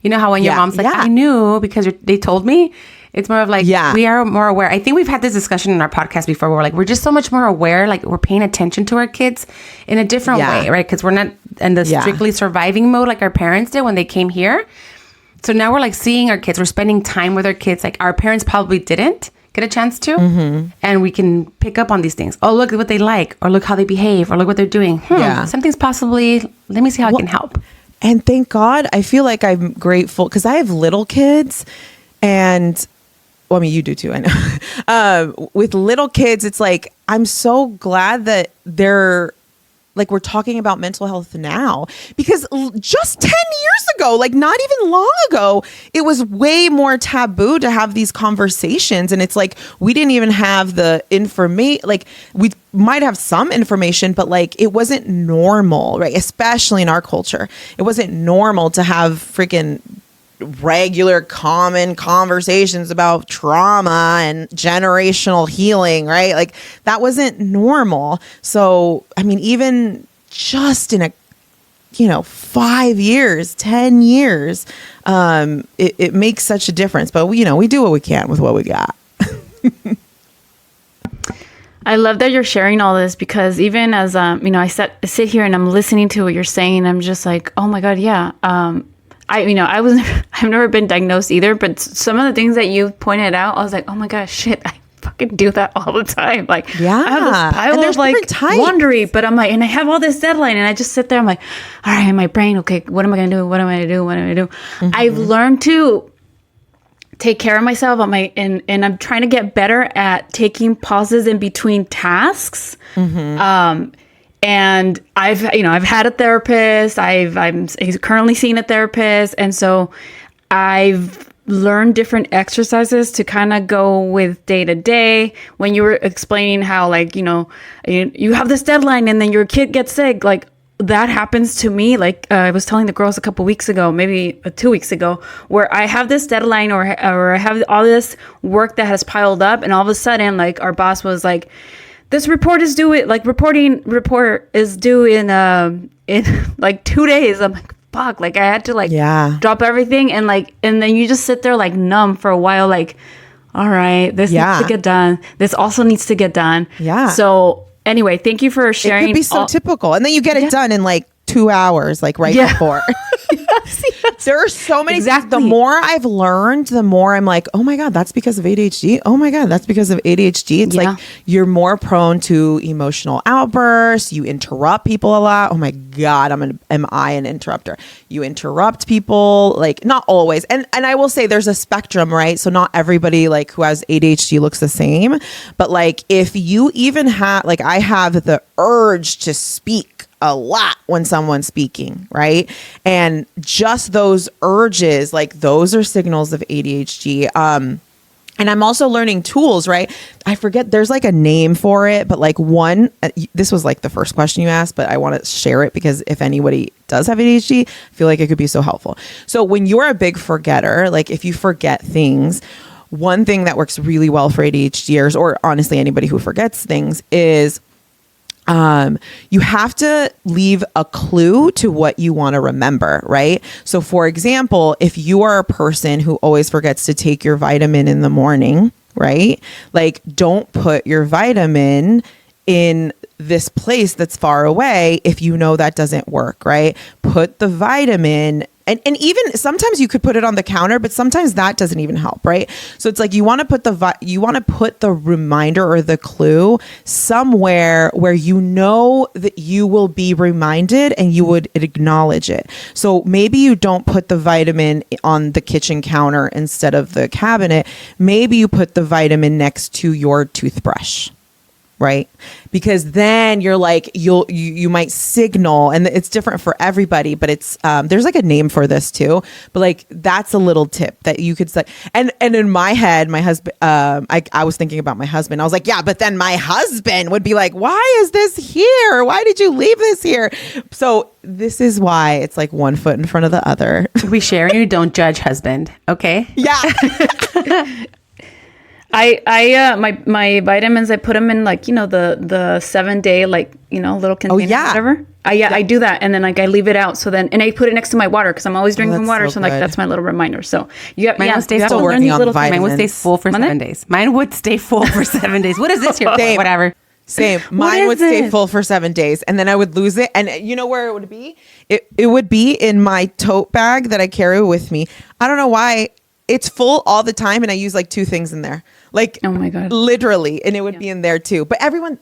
Speaker 2: You know how when your mom's like, I knew because they told me. It's more of like, we are more aware. I think we've had this discussion in our podcast before where we're just so much more aware. Like we're paying attention to our kids in a different way, right? Because we're not in the strictly surviving mode like our parents did when they came here. So now we're like seeing our kids. We're spending time with our kids. Like our parents probably didn't get a chance to. And we can pick up on these things. Oh, look at what they like, or look how they behave, or look what they're doing. Something's possibly, let me see how I can help.
Speaker 4: And thank God, I feel like I'm grateful because I have little kids and... Well, I mean, you do too, I know. With little kids, it's like, I'm so glad that they're like, we're talking about mental health now, because just 10 years ago, like not even long ago, it was way more taboo to have these conversations. And it's like, we didn't even have the information, like we might have some information, but like it wasn't normal, right? Especially in our culture, it wasn't normal to have freaking regular common conversations about trauma and generational healing, right? Like that wasn't normal. So, I mean, even just in 5 years, 10 years, it makes such a difference. But we do what we can with what we got.
Speaker 1: I love that you're sharing all this, because even as, I sit here and I'm listening to what you're saying, and I'm just like, oh my God, yeah. I've never been diagnosed either, but some of the things that you pointed out, I was like, oh my gosh, shit, I fucking do that all the time. Like, I have this pile of like laundry, but I'm like, and I have all this deadline, and I just sit there, I'm like, all right, in my brain, okay, what am I going to do? What am I going to do? What am I going to do? I've learned to take care of myself. And I'm trying to get better at taking pauses in between tasks. And I've had a therapist. I'm currently seeing a therapist. And so I've learned different exercises to kind of go with day to day. When you were explaining how, like, you have this deadline and then your kid gets sick, like that happens to me. Like I was telling the girls a couple weeks ago, maybe 2 weeks ago, where I have this deadline or I have all this work that has piled up. And all of a sudden, like our boss was like, this report is due, report is due in like 2 days. I'm like, fuck, like I had to drop everything and then you just sit there like numb for a while, like, all right, this needs to get done. This also needs to get done. Yeah. So anyway, thank you for sharing.
Speaker 4: It could be so typical. And then you get it done in like 2 hours, like before. Yes. There are so many. Exactly. The more I've learned, the more I'm like, oh my God, that's because of ADHD. Oh my God, that's because of ADHD. It's like you're more prone to emotional outbursts. You interrupt people a lot. Oh my God, am I an interrupter? You interrupt people, like not always. And I will say there's a spectrum, right? So not everybody like who has ADHD looks the same. But like if you even have, like I have the urge to speak a lot when someone's speaking, right? And just those urges, like those are signals of ADHD. And I'm also learning tools, right? I forget, there's like a name for it, but like this was like the first question you asked, but I want to share it because if anybody does have ADHD, I feel like it could be so helpful. So when you're a big forgetter, like if you forget things, one thing that works really well for ADHDers, or honestly anybody who forgets things, is you have to leave a clue to what you want to remember, right? So for example, if you are a person who always forgets to take your vitamin in the morning, right? Like don't put your vitamin in this place that's far away if you know that doesn't work, right? Put the vitamin, and even sometimes you could put it on the counter, but sometimes that doesn't even help, right? So it's like you want to put the reminder or the clue somewhere where you know that you will be reminded and you would acknowledge it. So maybe you don't put the vitamin on the kitchen counter instead of the cabinet. Maybe you put the vitamin next to your toothbrush. right? Because then you're like, you might signal, and it's different for everybody, but it's, there's like a name for this too, but like, that's a little tip that you could say. And in my head, my husband, I was thinking about my husband. I was like, yeah, but then my husband would be like, why is this here? Why did you leave this here? So this is why it's like one foot in front of the other.
Speaker 2: We share you, don't judge husband. Okay.
Speaker 4: Yeah.
Speaker 1: My vitamins, I put them in like, the 7-day, like, little container,
Speaker 4: yeah.
Speaker 1: whatever. I do that. And then like I leave it out. So then, and I put it next to my water because I'm always drinking
Speaker 4: that's
Speaker 1: water.
Speaker 4: so
Speaker 1: So like,
Speaker 4: good.
Speaker 1: that's my little reminder. So
Speaker 2: Mine would stay
Speaker 1: you have
Speaker 2: full.
Speaker 1: to learn
Speaker 4: Working
Speaker 1: these
Speaker 4: on
Speaker 1: little things.
Speaker 2: Mine would stay
Speaker 4: vitamins.
Speaker 2: full for 7 days. Mine would stay full for 7 days. What is this here?
Speaker 4: Same.
Speaker 2: Whatever.
Speaker 4: Same. Mine would stay full for 7 days, and then I would lose it. And you know where it would be? It would be in my tote bag that I carry with me. I don't know why. It's full all the time, and I use like 2 things in there. Like,
Speaker 1: oh my God,
Speaker 4: literally, and it would be in there too. But everyone,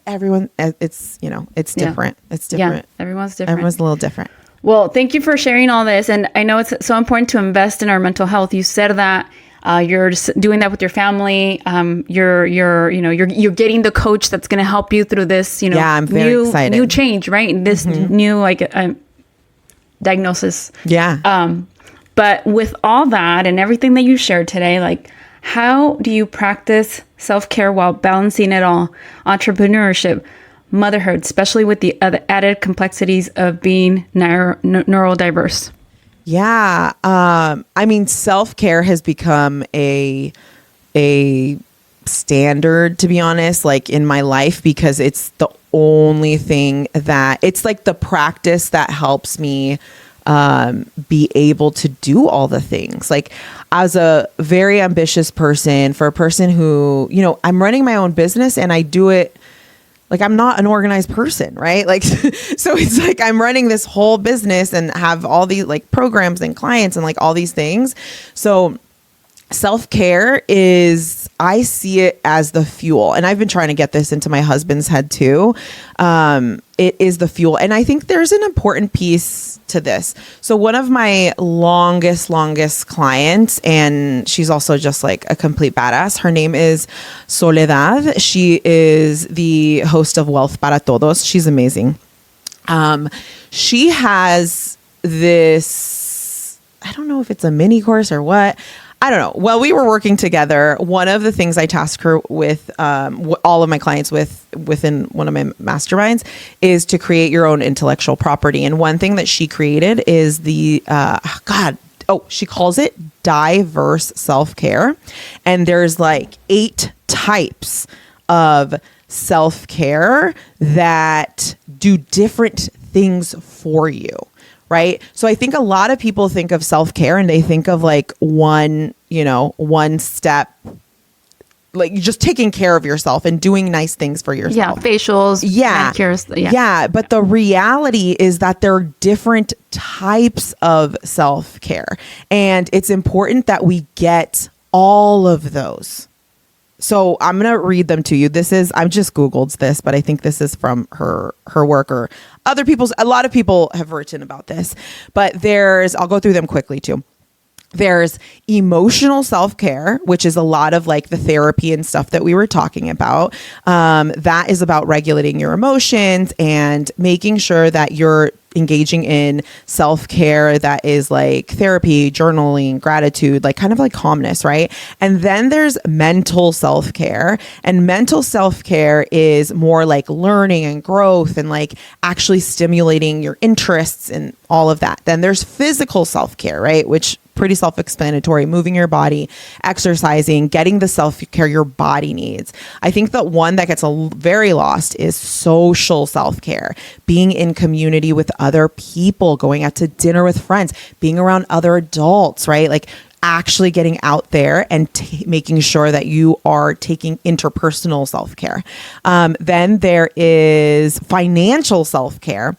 Speaker 4: it's it's different. It's different.
Speaker 1: Yeah, everyone's different.
Speaker 4: Everyone's a little different.
Speaker 1: Well, thank you for sharing all this. And I know it's so important to invest in our mental health. You said that you're just doing that with your family. You're getting the coach that's going to help you through this,
Speaker 4: Yeah, I'm very excited.
Speaker 1: New change, right? This new diagnosis.
Speaker 4: Yeah.
Speaker 1: But with all that and everything that you shared today, like, how do you practice self-care while balancing it all? Entrepreneurship, motherhood, especially with the other added complexities of being neurodiverse.
Speaker 4: Yeah. I mean, self-care has become a standard, to be honest, like in my life, because it's the only thing that it's like the practice that helps me be able to do all the things. Like, as a very ambitious person, for a person who, I'm running my own business and I do it like I'm not an organized person, right? Like, so it's like I'm running this whole business and have all these like programs and clients and like all these things. So self-care is, I see it as the fuel. And I've been trying to get this into my husband's head too. It is the fuel. And I think there's an important piece to this. So one of my longest clients, and she's also just like a complete badass. Her name is Soledad. She is the host of Wealth para Todos. She's amazing. She has this, I don't know if it's a mini course or what. I don't know. While we were working together, one of the things I tasked her with, all of my clients within one of my masterminds, is to create your own intellectual property. And one thing that she created is the, she calls it diverse self-care. And there's like 8 types of self-care that do different things for you. Right. So I think a lot of people think of self-care and they think of like one step, like just taking care of yourself and doing nice things for yourself.
Speaker 1: Yeah. Facials. Manicures.
Speaker 4: Yeah. But the reality is that there are different types of self-care, and it's important that we get all of those. So I'm going to read them to you. I've just Googled this, but I think this is from her work or other people's. A lot of people have written about this, but I'll go through them quickly too. There's emotional self-care, which is a lot of like the therapy and stuff that we were talking about. That is about regulating your emotions and making sure that you're engaging in self-care that is like therapy, journaling, gratitude, like kind of like calmness, right? And then there's mental self-care, and mental self-care is more like learning and growth and like actually stimulating your interests and all of that. Then there's physical self-care, right? Which pretty self-explanatory, moving your body, exercising, getting the self-care your body needs. I think that one that gets very lost is social self-care, being in community with other people, going out to dinner with friends, being around other adults, right? Like actually getting out there and making sure that you are taking interpersonal self-care. Then there is financial self-care,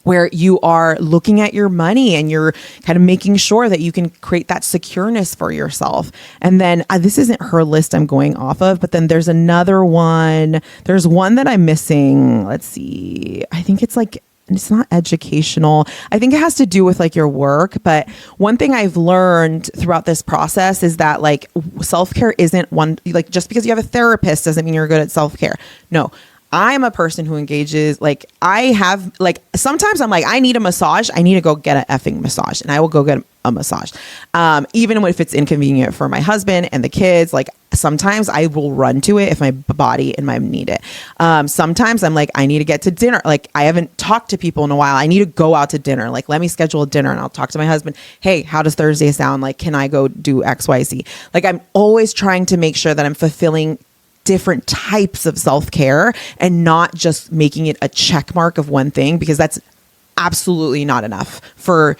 Speaker 4: where you are looking at your money and you're kind of making sure that you can create that secureness for yourself. And then this isn't her list I'm going off of, but then there's another one. There's one that I'm missing. Let's see. I think it's like, it's not educational. I think it has to do with like your work. But one thing I've learned throughout this process is that like self-care isn't one, like just because you have a therapist doesn't mean you're good at self-care. No. I'm a person who engages, like I have, like sometimes I'm like, I need a massage. I need to go get an effing massage, and I will go get a massage. Even if it's inconvenient for my husband and the kids, like sometimes I will run to it if my body and my need it. Sometimes I'm like, I need to get to dinner. Like I haven't talked to people in a while. I need to go out to dinner. Like, let me schedule a dinner, and I'll talk to my husband. Hey, how does Thursday sound? Like, can I go do X, Y, Z? Like I'm always trying to make sure that I'm fulfilling different types of self-care and not just making it a check mark of one thing, because that's absolutely not enough for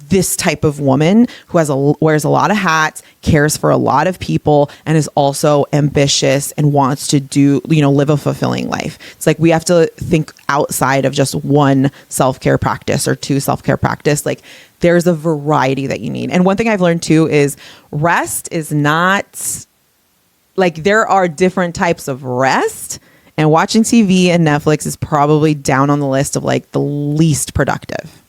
Speaker 4: this type of woman who wears a lot of hats, cares for a lot of people, and is also ambitious and wants to live a fulfilling life. It's like we have to think outside of just one self-care practice or two self-care practice. Like there's a variety that you need. And one thing I've learned too is rest is not like, there are different types of rest, and watching TV and Netflix is probably down on the list of like the least productive.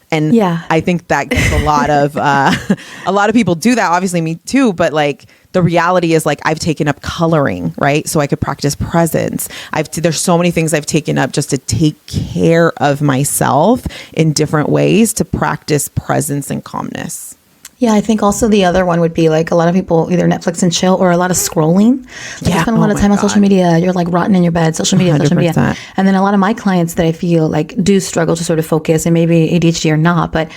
Speaker 4: And I think that gets a lot of people do that. Obviously me too. But like the reality is like I've taken up coloring, right? So I could practice presence. There's so many things I've taken up just to take care of myself in different ways to practice presence and calmness.
Speaker 3: Yeah, I think also the other one would be like a lot of people either Netflix and chill or a lot of scrolling. Like you spend a lot of time on social media. You're like rotten in your bed, social media. And then a lot of my clients that I feel like do struggle to sort of focus, and maybe ADHD or not, but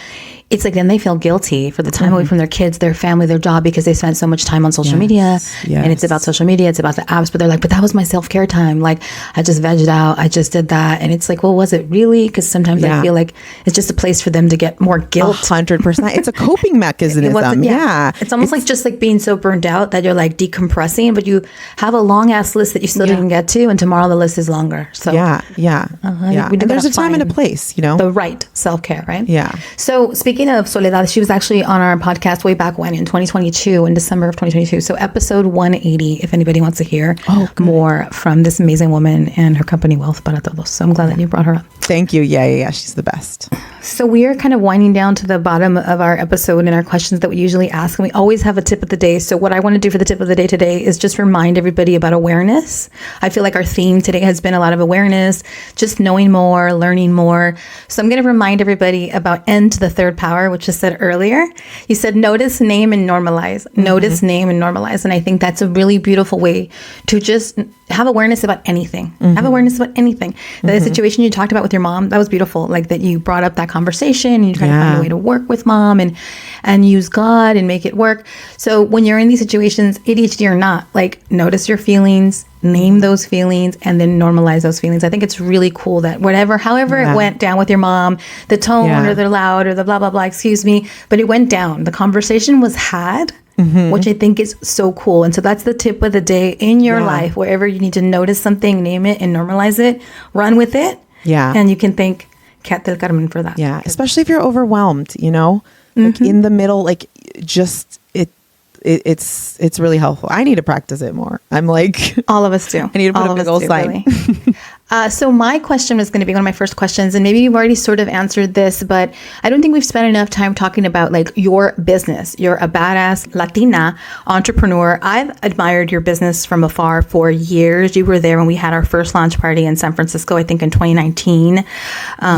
Speaker 3: it's like then they feel guilty for the time away from their kids, their family, their job, because they spent so much time on social media. And it's about social media, it's about the apps, but they're like, but that was my self-care time. Like I just vegged out, I just did that. And it's like, well, was it really? Because sometimes I feel like it's just a place for them to get more guilt.
Speaker 4: 100%. It's a coping mechanism.
Speaker 3: It's almost like just like being so burned out that you're like decompressing, but you have a long ass list that you still didn't get to, and tomorrow the list is longer. So
Speaker 4: and there's a time and a place,
Speaker 3: the right self-care, right?
Speaker 4: Yeah.
Speaker 3: So speaking of Soledad, she was actually on our podcast way back when in 2022, in December of 2022. So episode 180, if anybody wants to hear more from this amazing woman and her company Wealth Para Todos. So I'm glad that you brought her up.
Speaker 4: Thank you. Yeah. She's the best.
Speaker 3: So we are kind of winding down to the bottom of our episode and our questions that we usually ask. And we always have a tip of the day. So what I want to do for the tip of the day today is just remind everybody about awareness. I feel like our theme today has been a lot of awareness, just knowing more, learning more. So I'm going to remind everybody about N to the third power, which I said earlier. You said notice, name, and normalize. Notice, name, and normalize. And I think that's a really beautiful way to just have awareness about anything. Have awareness about anything. The situation you talked about with your mom, that was beautiful. Like that you brought up that conversation and you try to find a way to work with mom and use God and make it work. So when you're in these situations, ADHD or not, like notice your feelings, name those feelings, and then normalize those feelings. I think it's really cool that however it went down with your mom, the tone or the loud or the blah, blah, blah, excuse me, but it went down. The conversation was had, which I think is so cool. And so that's the tip of the day in your life, wherever you need to notice something, name it and normalize it, run with it. Yeah. And you can thank Cat del Carmen for that.
Speaker 4: Yeah. Especially if you're overwhelmed, like in the middle, like just it's really helpful. I need to practice it more. I'm like,
Speaker 3: all of us do.
Speaker 4: I need to put a big old sign.
Speaker 3: Really. So my question was going to be one of my first questions, and maybe you've already sort of answered this, but I don't think we've spent enough time talking about like your business. You're a badass Latina entrepreneur. I've admired your business from afar for years. You were there when we had our first launch party in San Francisco, I think in 2019.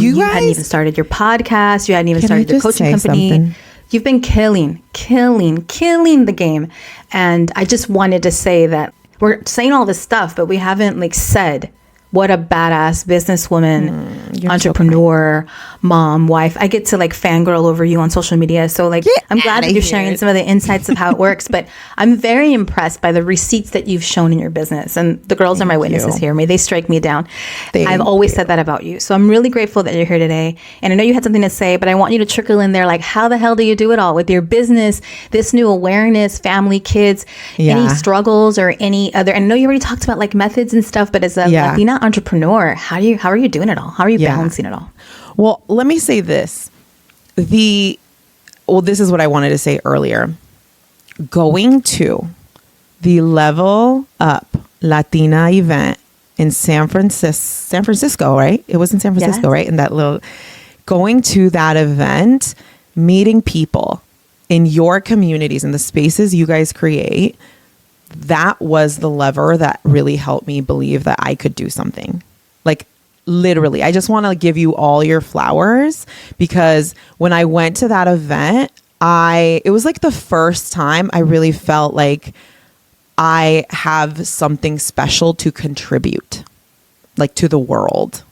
Speaker 3: You hadn't even started your podcast. You hadn't even started your coaching company. Something? You've been killing the game. And I just wanted to say that we're saying all this stuff, but we haven't like said what a badass businesswoman, entrepreneur, mom, wife. I get to like fangirl over you on social media. So like, I'm glad that you're sharing some of the insights of how it works, but I'm very impressed by the receipts that you've shown in your business. And the girls are my witnesses here. May they strike me down. I've always said that about you. So I'm really grateful that you're here today. And I know you had something to say, but I want you to trickle in there. Like, how the hell do you do it all with your business, this new awareness, family, kids, any struggles or any other, and I know you already talked about like methods and stuff, but as a Latina entrepreneur, how are you doing it all? How are you balancing it all?
Speaker 4: Well, let me say this. This is what I wanted to say earlier. Going to the Level Up Latina event in San Francisco, right? It was in San Francisco, right? And going to that event, meeting people in your communities and the spaces you guys create, that was the lever that really helped me believe that I could do something. literally, I just want to give you all your flowers, because when I went to that event, it was like the first time I really felt like I have something special to contribute, like to the world.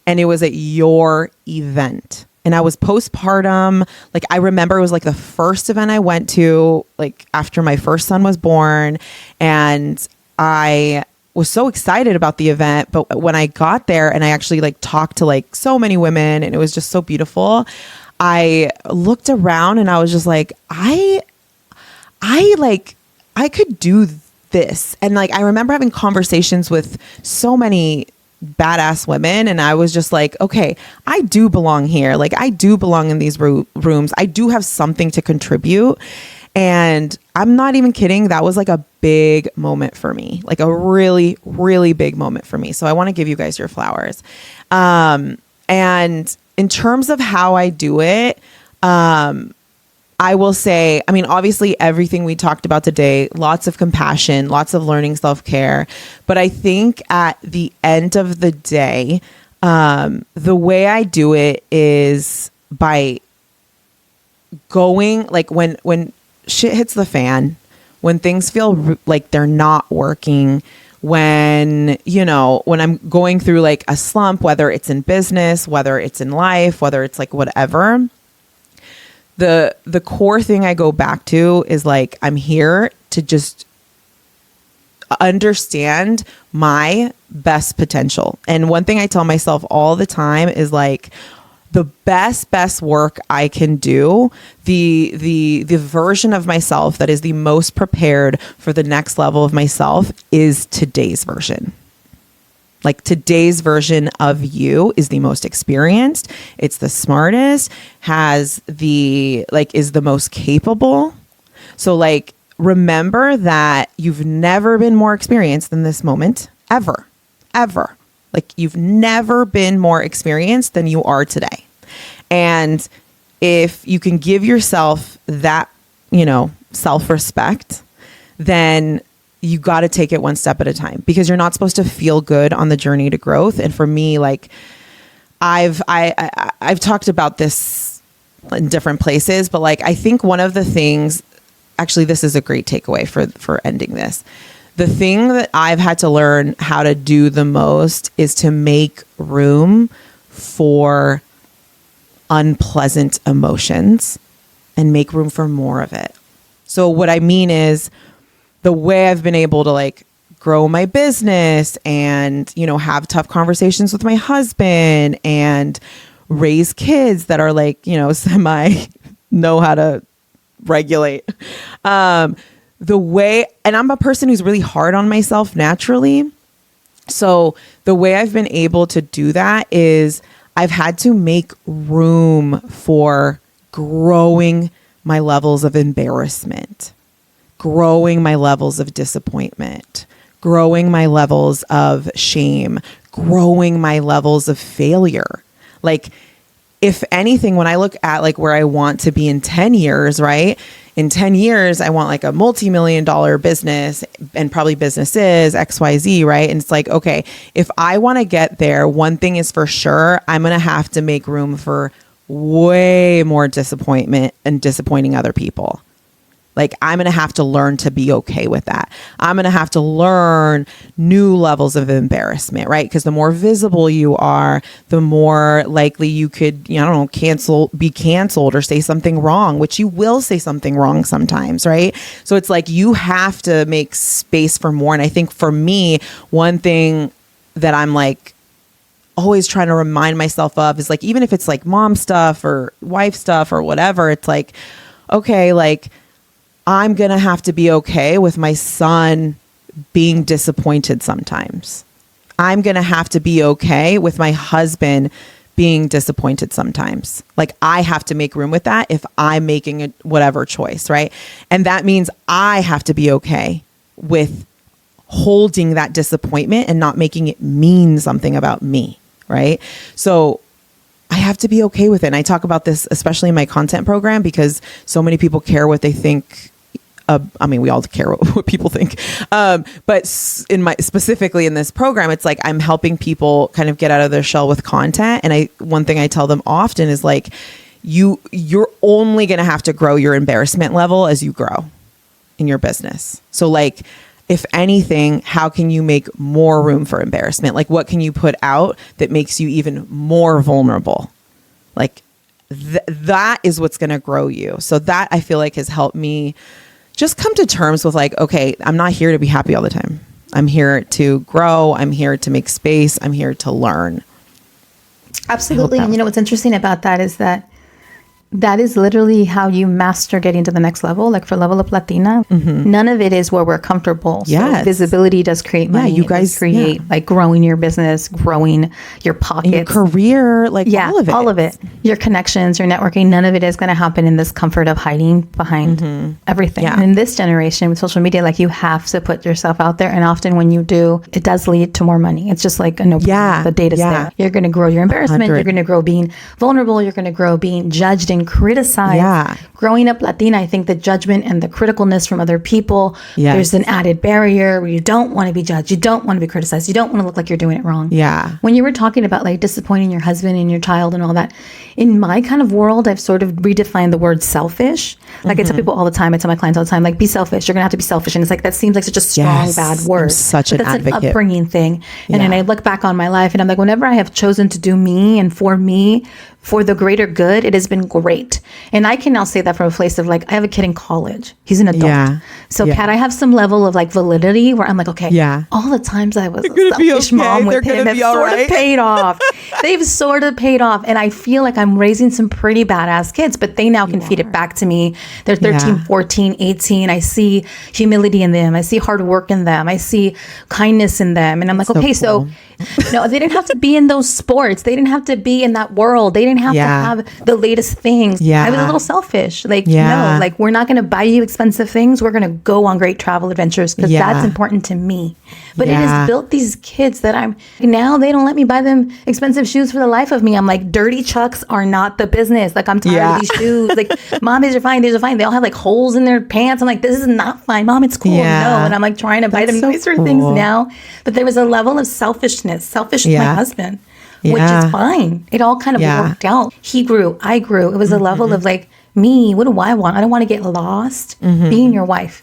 Speaker 4: And it was at your event. And I was postpartum. Like, I remember it was like the first event I went to, like after my first son was born. And I was so excited about the event. But when I got there and I actually like talked to like so many women, and it was just so beautiful, I looked around and I was just like, I could do this. And like, I remember having conversations with so many badass women, and I was just like, okay, I do belong here. Like, I do belong in these rooms. I do have something to contribute. And I'm not even kidding. That was like a big moment for me, like a really, really big moment for me. So I want to give you guys your flowers. And in terms of how I do it, I will say, I mean, obviously everything we talked about today, lots of compassion, lots of learning self-care. But I think at the end of the day, the way I do it is by going, like when shit hits the fan, when things feel like they're not working, when I'm going through like a slump, whether it's in business, whether it's in life, whether it's like whatever, the core thing I go back to is like, I'm here to just understand my best potential. And one thing I tell myself all the time is like, the best work I can do, the version of myself that is the most prepared for the next level of myself is today's version. Like, today's version of you is the most experienced. It's the smartest, is the most capable. So like, remember that you've never been more experienced than this moment, ever. Like, you've never been more experienced than you are today. And if you can give yourself that, self-respect, then you got to take it one step at a time, because you're not supposed to feel good on the journey to growth. And for me, like, I've talked about this in different places, but like, I think one of the things, actually, this is a great takeaway for ending this. The thing that I've had to learn how to do the most is to make room for unpleasant emotions and make room for more of it. So what I mean is, the way I've been able to like grow my business and, have tough conversations with my husband and raise kids that are like, semi know how to regulate. The way, and I'm a person who's really hard on myself naturally. So the way I've been able to do that is I've had to make room for growing my levels of embarrassment, growing my levels of disappointment, growing my levels of shame, growing my levels of failure. Like, if anything, when I look at like where I want to be in 10 years, right? In 10 years, I want like a multi-million-dollar business, and probably businesses, XYZ, right? And it's like, okay, if I want to get there, one thing is for sure, I'm going to have to make room for way more disappointment and disappointing other people. Like, I'm going to have to learn to be okay with that. I'm going to have to learn new levels of embarrassment, right? Because the more visible you are, the more likely you could, be canceled or say something wrong, which you will say something wrong sometimes, right? So it's like, you have to make space for more. And I think for me, one thing that I'm like always trying to remind myself of is like, even if it's like mom stuff or wife stuff or whatever, it's like, okay, like, I'm going to have to be okay with my son being disappointed sometimes. I'm going to have to be okay with my husband being disappointed sometimes. Like, I have to make room with that if I'm making a whatever choice, right? And that means I have to be okay with holding that disappointment and not making it mean something about me, right? So I have to be okay with it. And I talk about this, especially in my content program, because so many people care what they think I mean, we all care what people think. But specifically in this program, it's like I'm helping people kind of get out of their shell with content. And one thing I tell them often is like, you're only going to have to grow your embarrassment level as you grow in your business. So like, if anything, how can you make more room for embarrassment? Like, what can you put out that makes you even more vulnerable? Like, that is what's going to grow you. So that I feel like has helped me just come to terms with like, okay, I'm not here to be happy all the time. I'm here to grow. I'm here to make space. I'm here to learn.
Speaker 3: Absolutely. And you know, what's interesting about that is that is literally how you master getting to the next level. Like for Level Up Latina, none of it is where we're comfortable.
Speaker 4: Yes.
Speaker 3: So visibility does create money.
Speaker 4: Yeah, you guys
Speaker 3: create like growing your business, growing your pockets,
Speaker 4: and your career, like all of it.
Speaker 3: Your connections, your networking, none of it is going to happen in this comfort of hiding behind everything.
Speaker 4: Yeah.
Speaker 3: And in this generation with social media, like you have to put yourself out there. And often when you do, it does lead to more money. It's just like the data's there. You're going to grow your embarrassment.
Speaker 4: 100.
Speaker 3: You're going to grow being vulnerable. You're going to grow being judged and criticized.
Speaker 4: Yeah.
Speaker 3: Growing up Latina, I think the judgment and the criticalness from other people, there's an added barrier where you don't want to be judged. You don't want to be criticized. You don't want to look like you're doing it wrong.
Speaker 4: Yeah.
Speaker 3: When you were talking about like disappointing your husband and your child and all that, in my kind of world, I've sort of redefined the word selfish. Like I tell people all the time, I tell my clients all the time, like be selfish. You're going to have to be selfish. And it's like, that seems like such a strong, bad word.
Speaker 4: I'm such an
Speaker 3: That's
Speaker 4: advocate.
Speaker 3: an upbringing thing. And then I look back on my life and I'm like, whenever I have chosen to do me, for the greater good, it has been great. And I can now say that from a place of like, I have a kid in college. He's an adult.
Speaker 4: Yeah.
Speaker 3: So Kat, I have some level of like validity where I'm like, okay, all the times I was a selfish mom with him have sort of paid off. They've sort of paid off. And I feel like I'm raising some pretty badass kids, but they now can feed it back to me. They're 13, 14, 18. I see humility in them. I see hard work in them. I see kindness in them. And I'm like, okay, so no, they didn't have to be in those sports. They didn't have to be in that world. They didn't have to have the latest things. I was a little selfish. Like, no, like we're not going to buy you expensive things. We're going to go on great travel adventures because that's important to me. But it has built these kids that now they don't let me buy them expensive shoes for the life of me. I'm like, dirty Chucks are not the business. Like I'm tired of these shoes. Like, Mom, these are fine. These are fine. They all have like holes in their pants. I'm like, this is not fine. Mom, it's cool. No. And I'm like trying to buy them nicer things now. But there was a level of selfish with my husband, which is fine. It all kind of worked out. He grew, I grew. It was a level of like, me, what do I want? I don't want to get lost being your wife,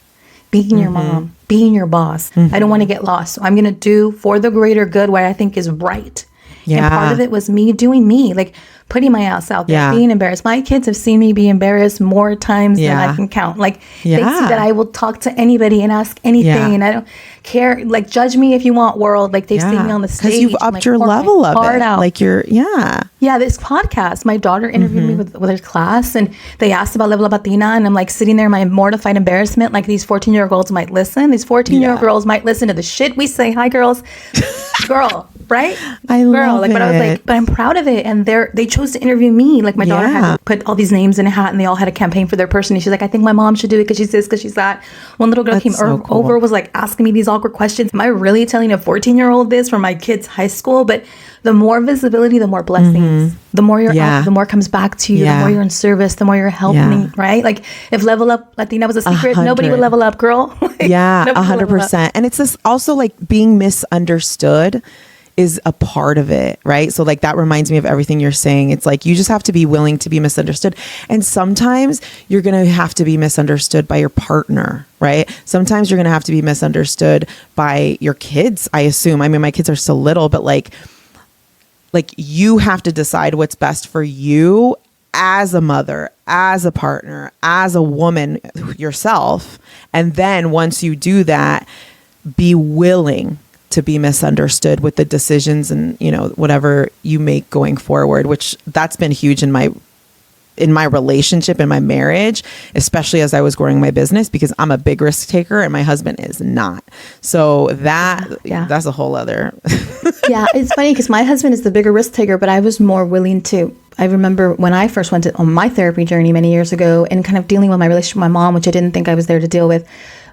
Speaker 3: being your mom, being your boss. I don't want to get lost. So I'm going to do for the greater good what I think is right. And part of it was me doing me, like putting my ass out there, being embarrassed. My kids have seen me be embarrassed more times than I can count. Like they see that I will talk to anybody and ask anything and I don't care. Like judge me if you want, world. Like they've seen me on the stage.
Speaker 4: Because you've upped
Speaker 3: like,
Speaker 4: your level of it.
Speaker 3: Out.
Speaker 4: Like you're,
Speaker 3: this podcast, my daughter interviewed me with her class and they asked about Level Up Latina and I'm like sitting there in my mortified embarrassment. Like these 14-year-old girls might listen. These 14-year-old girls might listen to the shit we say. Hi, girls. Girl, right?
Speaker 4: I love it.
Speaker 3: But I was like, but I'm proud of it. And they chose to interview me. Like my daughter had to put all these names in a hat and they all had a campaign for their person. And she's like, I think my mom should do it because she's this, because she's that. One little girl came over, was like asking me these awkward questions. Am I really telling a 14-year-old this from my kid's high school? But the more visibility, the more blessings. The more you're out, the more comes back to you. The more you're in service, the more you're helping, right? Like if Level Up Latina was a secret,
Speaker 4: 100.
Speaker 3: nobody would level up, girl. Like,
Speaker 4: 100%. And it's this also like being misunderstood is a part of it, right? So like that reminds me of everything you're saying. It's like you just have to be willing to be misunderstood. And sometimes you're going to have to be misunderstood by your partner, right? Sometimes you're going to have to be misunderstood by your kids, I assume. I mean, my kids are still little, but like you have to decide what's best for you as a mother, as a partner, as a woman yourself. And then once you do that, be willing to be misunderstood with the decisions and, whatever you make going forward, which that's been huge in my relationship, in my marriage, especially as I was growing my business, because I'm a big risk taker and my husband is not. So that's a whole other.
Speaker 3: It's funny because my husband is the bigger risk taker, but I was more willing to. I remember when I first went on my therapy journey many years ago and kind of dealing with my relationship with my mom, which I didn't think I was there to deal with.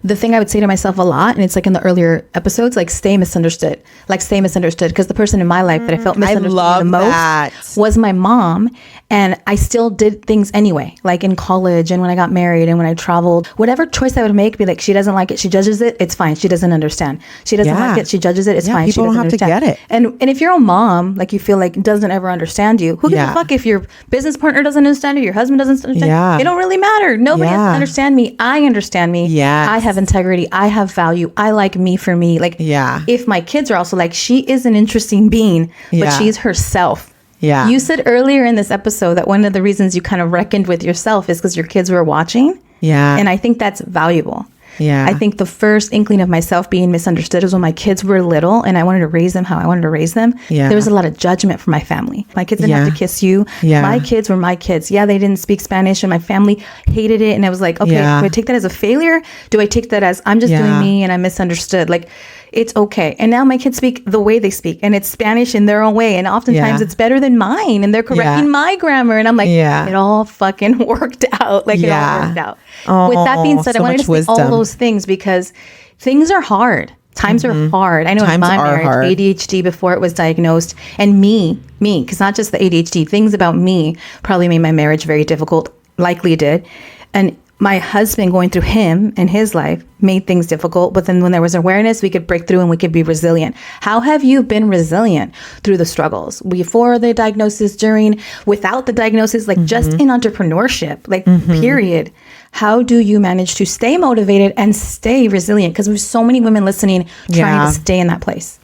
Speaker 3: the thing I would say to myself a lot, and it's like in the earlier episodes, like stay misunderstood, because the person in my life that I felt misunderstood the most was my mom. And I still did things anyway, like in college and when I got married and when I traveled, whatever choice I would make, be like, she doesn't like it, she judges it, it's fine. She doesn't understand. She doesn't like it, she judges it, it's fine.
Speaker 4: People
Speaker 3: she doesn't
Speaker 4: don't have
Speaker 3: understand.
Speaker 4: to get it.
Speaker 3: And if you're a mom, like you feel like doesn't ever understand you, who gives a fuck if your business partner doesn't understand you, your husband doesn't understand? It don't really matter. Nobody has to understand me. I understand me. I have integrity. I have value. I like me for me. Like, if my kids are also like, she is an interesting being, but she's herself.
Speaker 4: Yeah.
Speaker 3: You said earlier in this episode that one of the reasons you kind of reckoned with yourself is because your kids were watching.
Speaker 4: Yeah.
Speaker 3: And I think that's valuable.
Speaker 4: Yeah.
Speaker 3: I think the first inkling of myself being misunderstood was when my kids were little and I wanted to raise them how I wanted to raise them.
Speaker 4: Yeah.
Speaker 3: There was a lot of judgment from my family. My kids didn't have to kiss you.
Speaker 4: Yeah.
Speaker 3: My kids were my kids. Yeah, they didn't speak Spanish and my family hated it. And I was like, okay, do I take that as a failure? Do I take that as I'm just doing me and I'm misunderstood? Like, it's okay. And now my kids speak the way they speak, and it's Spanish in their own way. And oftentimes it's better than mine, and they're correcting my grammar. And I'm like, it all fucking worked out. Like it all worked out.
Speaker 4: Oh,
Speaker 3: with that being said,
Speaker 4: so
Speaker 3: I wanted to say all those things because things are hard. Times are hard. I know in my marriage, ADHD before it was diagnosed, and me, because not just the ADHD, things about me probably made my marriage very difficult, likely did. And my husband going through him and his life made things difficult. But then when there was awareness, we could break through and we could be resilient. How have you been resilient through the struggles? Before the diagnosis, during, without the diagnosis, like just in entrepreneurship, like period. How do you manage to stay motivated and stay resilient? Because there's so many women listening trying to stay in that place.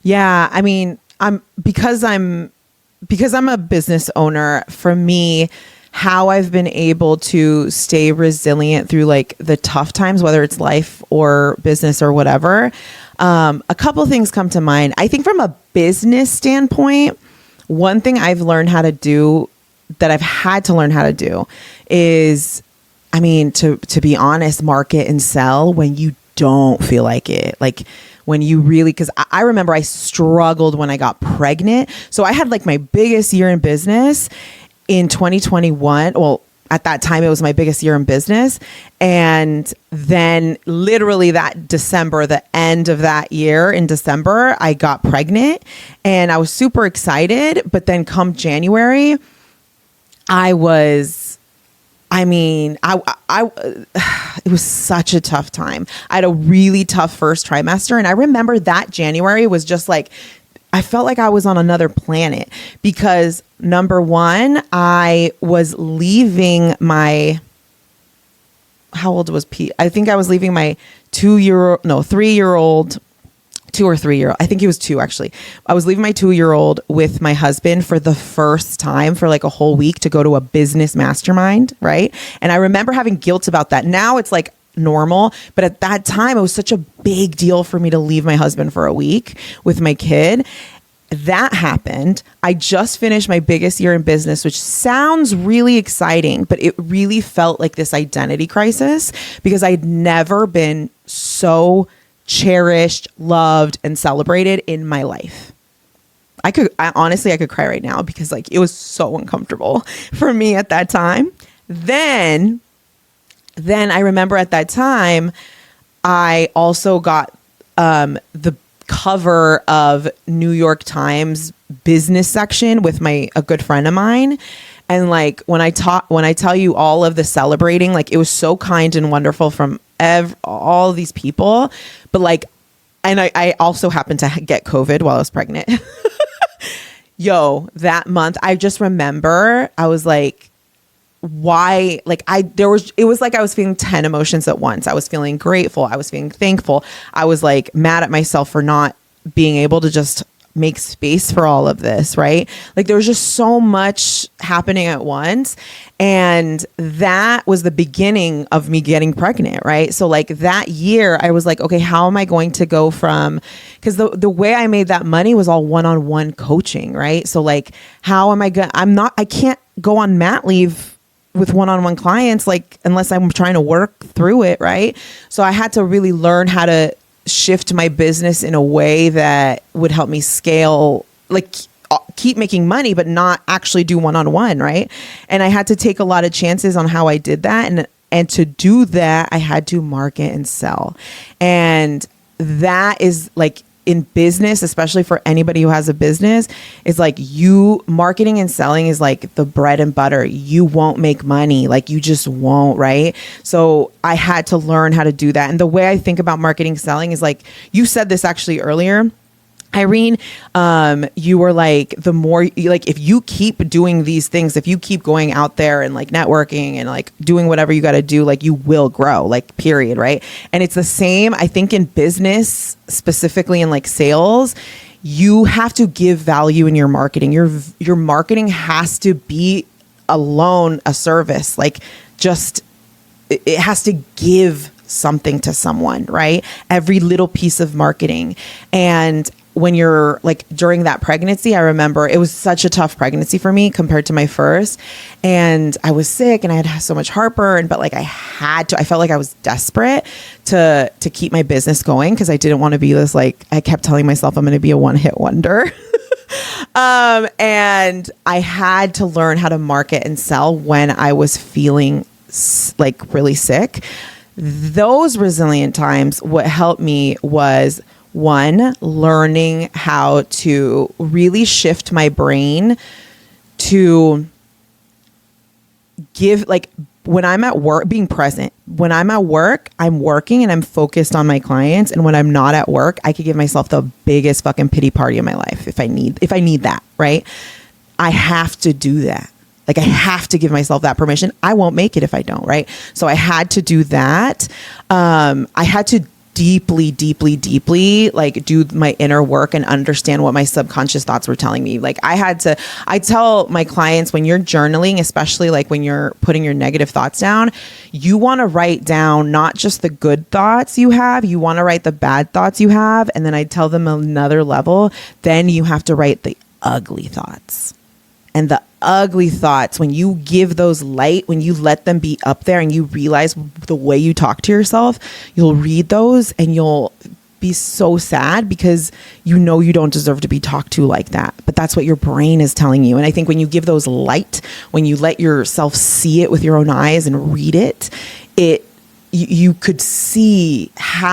Speaker 4: Yeah. I mean, because I'm a business owner, for me, how I've been able to stay resilient through like the tough times, whether it's life or business or whatever. A couple of things come to mind. I think from a business standpoint, one thing I've learned how to do, that I've had to learn how to do, is, I mean, to be honest, market and sell when you don't feel like it. Like when you really, because I remember I struggled when I got pregnant. So I had like my biggest year in business in 2021. Well, at that time, it was my biggest year in business. And then literally that December, the end of that year in December, I got pregnant and I was super excited. But then come January, it was such a tough time. I had a really tough first trimester. And I remember that January was just like, I felt like I was on another planet because number one, I was leaving my, how old was Pete? I think I was leaving my 3-year-old, 2 or 3 year. I think he was 2 actually. I was leaving my 2-year-old with my husband for the first time for like a whole week to go to a business mastermind. Right. And I remember having guilt about that. Now it's like normal, but at that time it was such a big deal for me to leave my husband for a week with my kid. That happened. I just finished my biggest year in business, which sounds really exciting, but it really felt like this identity crisis because I'd never been so cherished, loved, and celebrated in my life. I could cry right now because like it was so uncomfortable for me at that time. Then I remember at that time, I also got the cover of New York Times business section with a good friend of mine. And like when I tell you all of the celebrating, like it was so kind and wonderful from all these people. But like, and I also happened to get COVID while I was pregnant. That month, I just remember I was like, why? Like it was like I was feeling 10 emotions at once. I was feeling grateful. I was feeling thankful. I was like mad at myself for not being able to just make space for all of this. Right. Like there was just so much happening at once. And that was the beginning of me getting pregnant. Right. So like that year I was like, okay, how am I going to go from, because the way I made that money was all one-on-one coaching. Right. So like, how am I I can't go on mat leave with one-on-one clients, like unless I'm trying to work through it. Right. So I had to really learn how to shift my business in a way that would help me scale, like keep making money, but not actually do one-on-one. Right. And I had to take a lot of chances on how I did that. And to do that, I had to market and sell. And that is like, in business, especially for anybody who has a business, is like, you marketing and selling is like the bread and butter. You won't make money. Like, you just won't, right? So I had to learn how to do that. And the way I think about marketing selling is like, you said this actually earlier, Irene, you were like, the more like, if you keep doing these things, if you keep going out there and like networking and like doing whatever you got to do, like, you will grow, like, period. Right. And it's the same, I think, in business, specifically in like sales. You have to give value in your marketing. Your marketing has to be alone a service. Like, just, it has to give something to someone, right? Every little piece of marketing. And when you're like, during that pregnancy, I remember it was such a tough pregnancy for me compared to my first. And I was sick and I had so much heartburn, but like, I felt like I was desperate to keep my business going, because I didn't want to be this, like, I kept telling myself I'm going to be a one-hit wonder. And I had to learn how to market and sell when I was feeling like really sick. Those resilient times, what helped me was, one, learning how to really shift my brain to give, like, when I'm at work, being present. When I'm at work, I'm working and I'm focused on my clients. And when I'm not at work, I could give myself the biggest fucking pity party of my life if I need that, right? I have to do that. Like, I have to give myself that permission. I won't make it if I don't, right? So I had to do that. I had to deeply like do my inner work and understand what my subconscious thoughts were telling me. Like, I tell my clients, when you're journaling, especially like when you're putting your negative thoughts down, you want to write down not just the good thoughts you have, you want to write the bad thoughts you have. And then I tell them another level, then you have to write the ugly thoughts. And the ugly thoughts, when you give those light, when you let them be up there and you realize the way you talk to yourself, you'll read those and you'll be so sad, because you know you don't deserve to be talked to like that. But that's what your brain is telling you. And I think when you give those light, when you let yourself see it with your own eyes and read it, you could see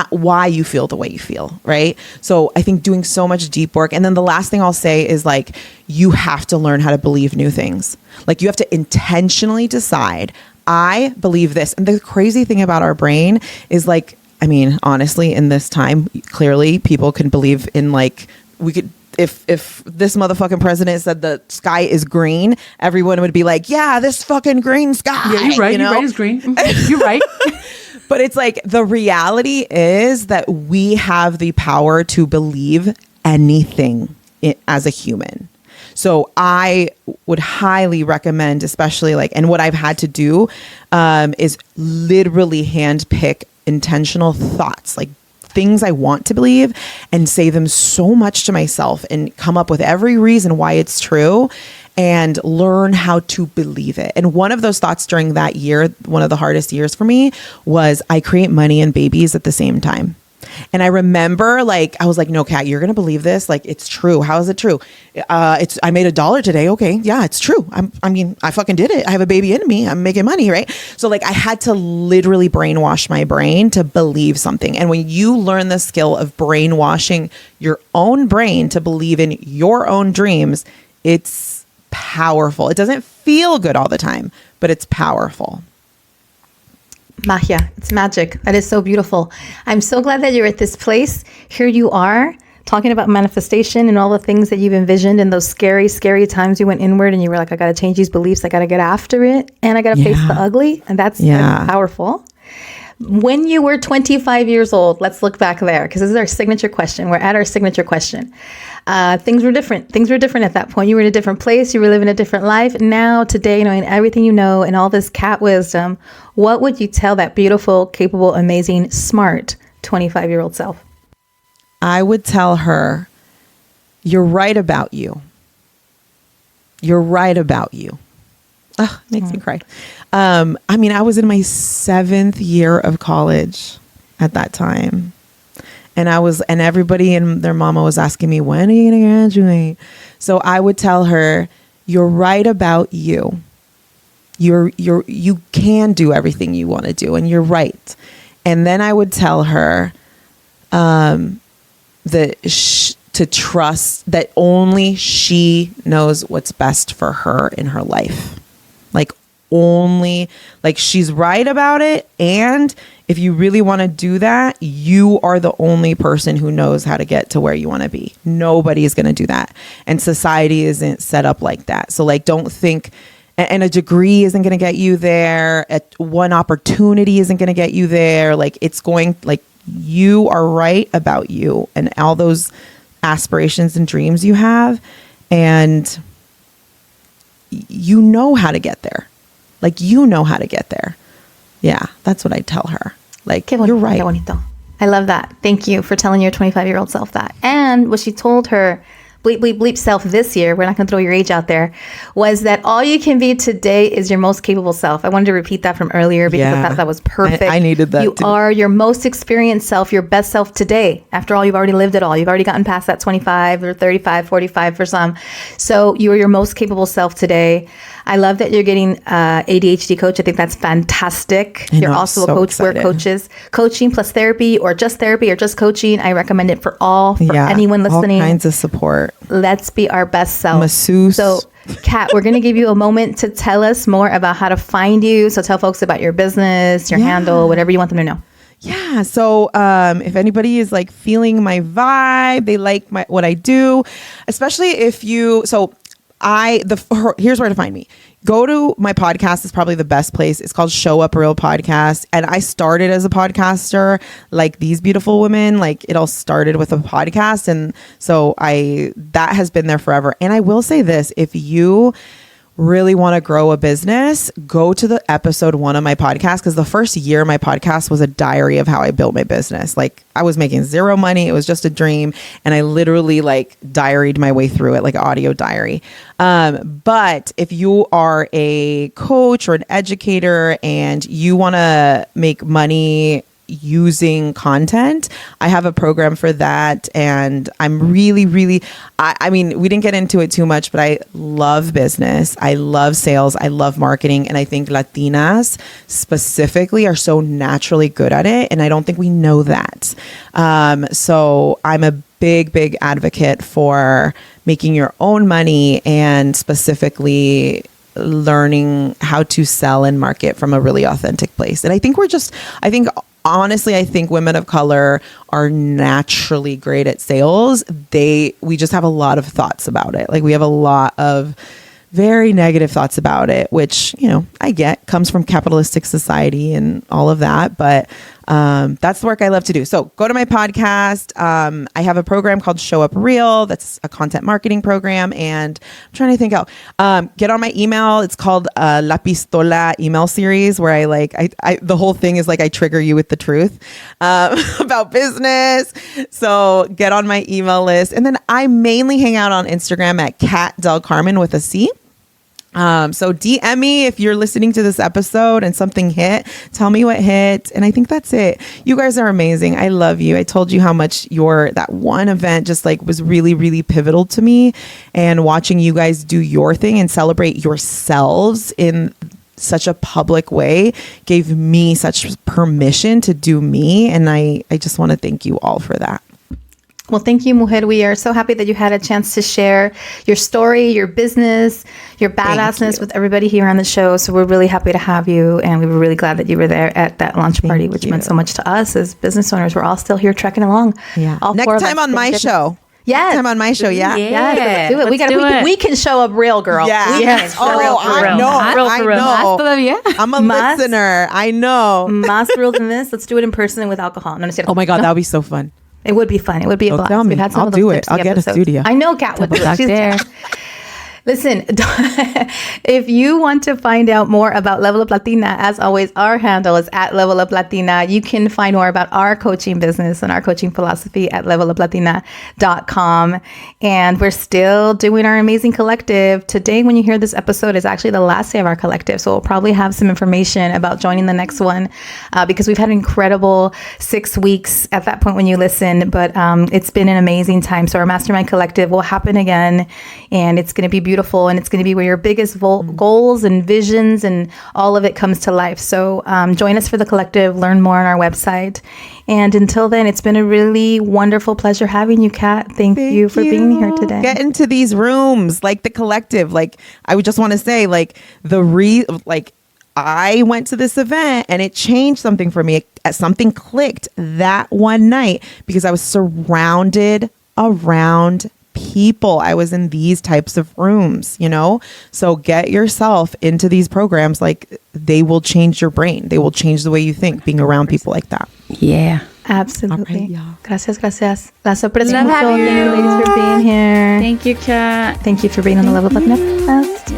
Speaker 4: why you feel the way you feel, right? So I think doing so much deep work. And then the last thing I'll say is, like, you have to learn how to believe new things. Like, you have to intentionally decide, I believe this. And the crazy thing about our brain is, like, I mean, honestly, in this time, clearly people can believe in, like, we could, if this motherfucking president said the sky is green, everyone would be like, yeah, this fucking green sky.
Speaker 2: Yeah, you're right. You're right. It's green. You're right.
Speaker 4: But it's like, the reality is that we have the power to believe anything as a human. So I would highly recommend, especially like, and what I've had to do is literally handpick intentional thoughts, like things I want to believe, and say them so much to myself and come up with every reason why it's true, and learn how to believe it. And one of those thoughts during that year, one of the hardest years for me, was I create money and babies at the same time. And I remember, like, I was like, no, Kat, you're going to believe this. Like, it's true. How is it true? I made $1 today. Okay. Yeah, it's true. I fucking did it. I have a baby in me. I'm making money. Right. So like, I had to literally brainwash my brain to believe something. And when you learn the skill of brainwashing your own brain to believe in your own dreams, it's powerful. It doesn't feel good all the time, but it's powerful.
Speaker 3: Magia. It's magic. That is so beautiful. I'm so glad that you're at this place. Here you are talking about manifestation and all the things that you've envisioned in those scary, scary times you went inward and you were like, I got to change these beliefs. I got to get after it. And I got to face the ugly. And that's powerful. When you were 25 years old, let's look back there, because this is our signature question. We're at our signature question. Things were different. Things were different at that point. You were in a different place. You were living a different life. Now, today, knowing everything you know and all this cat wisdom, what would you tell that beautiful, capable, amazing, smart 25-year-old self?
Speaker 4: I would tell her, you're right about you. You're right about you. Oh, makes me cry. I mean, I was in my 7th year of college at that time. And everybody and their mama was asking me, when are you going to graduate? So I would tell her, you're right about you. you can do everything you want to do, and you're right. And then I would tell her to trust that only she knows what's best for her in her life. Only, she's right about it. And if you really want to do that, you are the only person who knows how to get to where you want to be. Nobody is going to do that. And society isn't set up like that. So don't think, and a degree isn't going to get you there. One opportunity isn't going to get you there. You are right about you and all those aspirations and dreams you have. And you know how to get there. You know how to get there. Yeah, that's what I tell her. You're right.
Speaker 3: Qué bonito. I love that. Thank you for telling your 25-year-old self that. And what she told her bleep, bleep, bleep self this year, we're not going to throw your age out there, was that all you can be today is your most capable self. I wanted to repeat that from earlier because I thought that was perfect.
Speaker 4: I needed that
Speaker 3: You are your most experienced self, your best self today. After all, you've already lived it all. You've already gotten past that 25 or 35, 45 for some. So you are your most capable self today. I love that you're getting ADHD coach. I think that's fantastic. You're also a coach.
Speaker 4: Excited.
Speaker 3: We're coaches. Coaching plus therapy or just coaching. I recommend it for anyone listening.
Speaker 4: All kinds of support.
Speaker 3: Let's be our best self.
Speaker 4: Masseuse.
Speaker 3: So, Kat, we're going to give you a moment to tell us more about how to find you. So tell folks about your business, your handle, whatever you want them to know.
Speaker 4: Yeah. So if anybody is feeling my vibe, they like what I do, especially if you, here's where to find me. Go to my podcast is probably the best place. It's called Show Up Real Podcast. And I started as a podcaster like these beautiful women. It all started with a podcast. And so that has been there forever. And I will say this, if you really want to grow a business, go to the episode 1 of my podcast, because the first year my podcast was a diary of how I built my business. I was making zero money. It was just a dream. And I literally diaried my way through it, like an audio diary. But if you are a coach or an educator and you want to make money using content, I have a program for that. And I'm really, really, I mean, we didn't get into it too much, but I love business. I love sales. I love marketing. And I think Latinas specifically are so naturally good at it. And I don't think we know that. So I'm a big advocate for making your own money and specifically learning how to sell and market from a really authentic place. And I think honestly, I think women of color are naturally great at sales. We just have a lot of thoughts about it. We have a lot of very negative thoughts about it, which, I get comes from capitalistic society and all of that. But that's the work I love to do. So go to my podcast. I have a program called Show Up Real. That's a content marketing program. And I'm trying to think out. Get on my email. It's called La Pistola email series, where I the whole thing is I trigger you with the truth about business. So get on my email list. And then I mainly hang out on Instagram at Kat Del Carmen with a C. So DM me if you're listening to this episode and something hit. Tell me what hit. And I think that's it. You guys are amazing. I love you. I told you how much that one event just was really, really pivotal to me. And watching you guys do your thing and celebrate yourselves in such a public way gave me such permission to do me. And I just want to thank you all for that.
Speaker 3: Well, thank you, Mujer. We are so happy that you had a chance to share your story, your business, your badassness with everybody here on the show. So we're really happy to have you. And we were really glad that you were there at that launch party, which meant so much to us as business owners. We're all still here trekking along.
Speaker 4: Yeah. Next time on my show.
Speaker 3: Yes.
Speaker 4: Next time on my show. Yeah.
Speaker 3: Let's do it. We can show up real, girl.
Speaker 4: Yeah.
Speaker 3: Yes.
Speaker 4: I know. I'm a listener. I know.
Speaker 3: Más real than this. Let's do it in person with alcohol. No,
Speaker 4: oh my God. That would be so fun.
Speaker 3: It would be fun. It would be a blast.
Speaker 4: Tell me. I'll do it. I'll get a studio.
Speaker 3: I know Kat would do it. She's there. Listen, if you want to find out more about Level Up Latina, as always, our handle is at Level Up Latina. You can find more about our coaching business and our coaching philosophy at leveluplatina.com. And we're still doing our amazing collective. Today, when you hear this episode, is actually the last day of our collective. So we'll probably have some information about joining the next one because we've had an incredible 6 weeks at that point when you listen. But it's been an amazing time. So our Mastermind Collective will happen again. And it's going to be beautiful. beautiful, and it's going to be where your biggest goals and visions and all of it comes to life. So join us for the collective, learn more on our website. And until then, it's been a really wonderful pleasure having you, Kat. Thank you for being here today.
Speaker 4: Get into these rooms, like the collective. Like, I would just want to say, like, I went to this event and it changed something for me. Something clicked that one night because I was surrounded around people. I was in these types of rooms, you know? So get yourself into these programs. Like, they will change your brain. They will change the way you think, being around people like that.
Speaker 2: Yeah.
Speaker 3: Absolutely.
Speaker 4: All right, y'all.
Speaker 3: Gracias. Las aprecio
Speaker 1: Love
Speaker 3: mucho.
Speaker 1: having you.
Speaker 3: Thank you, ladies, for being here.
Speaker 1: Thank you, Kat.
Speaker 3: Thank you for being on the Level Up Latina podcast.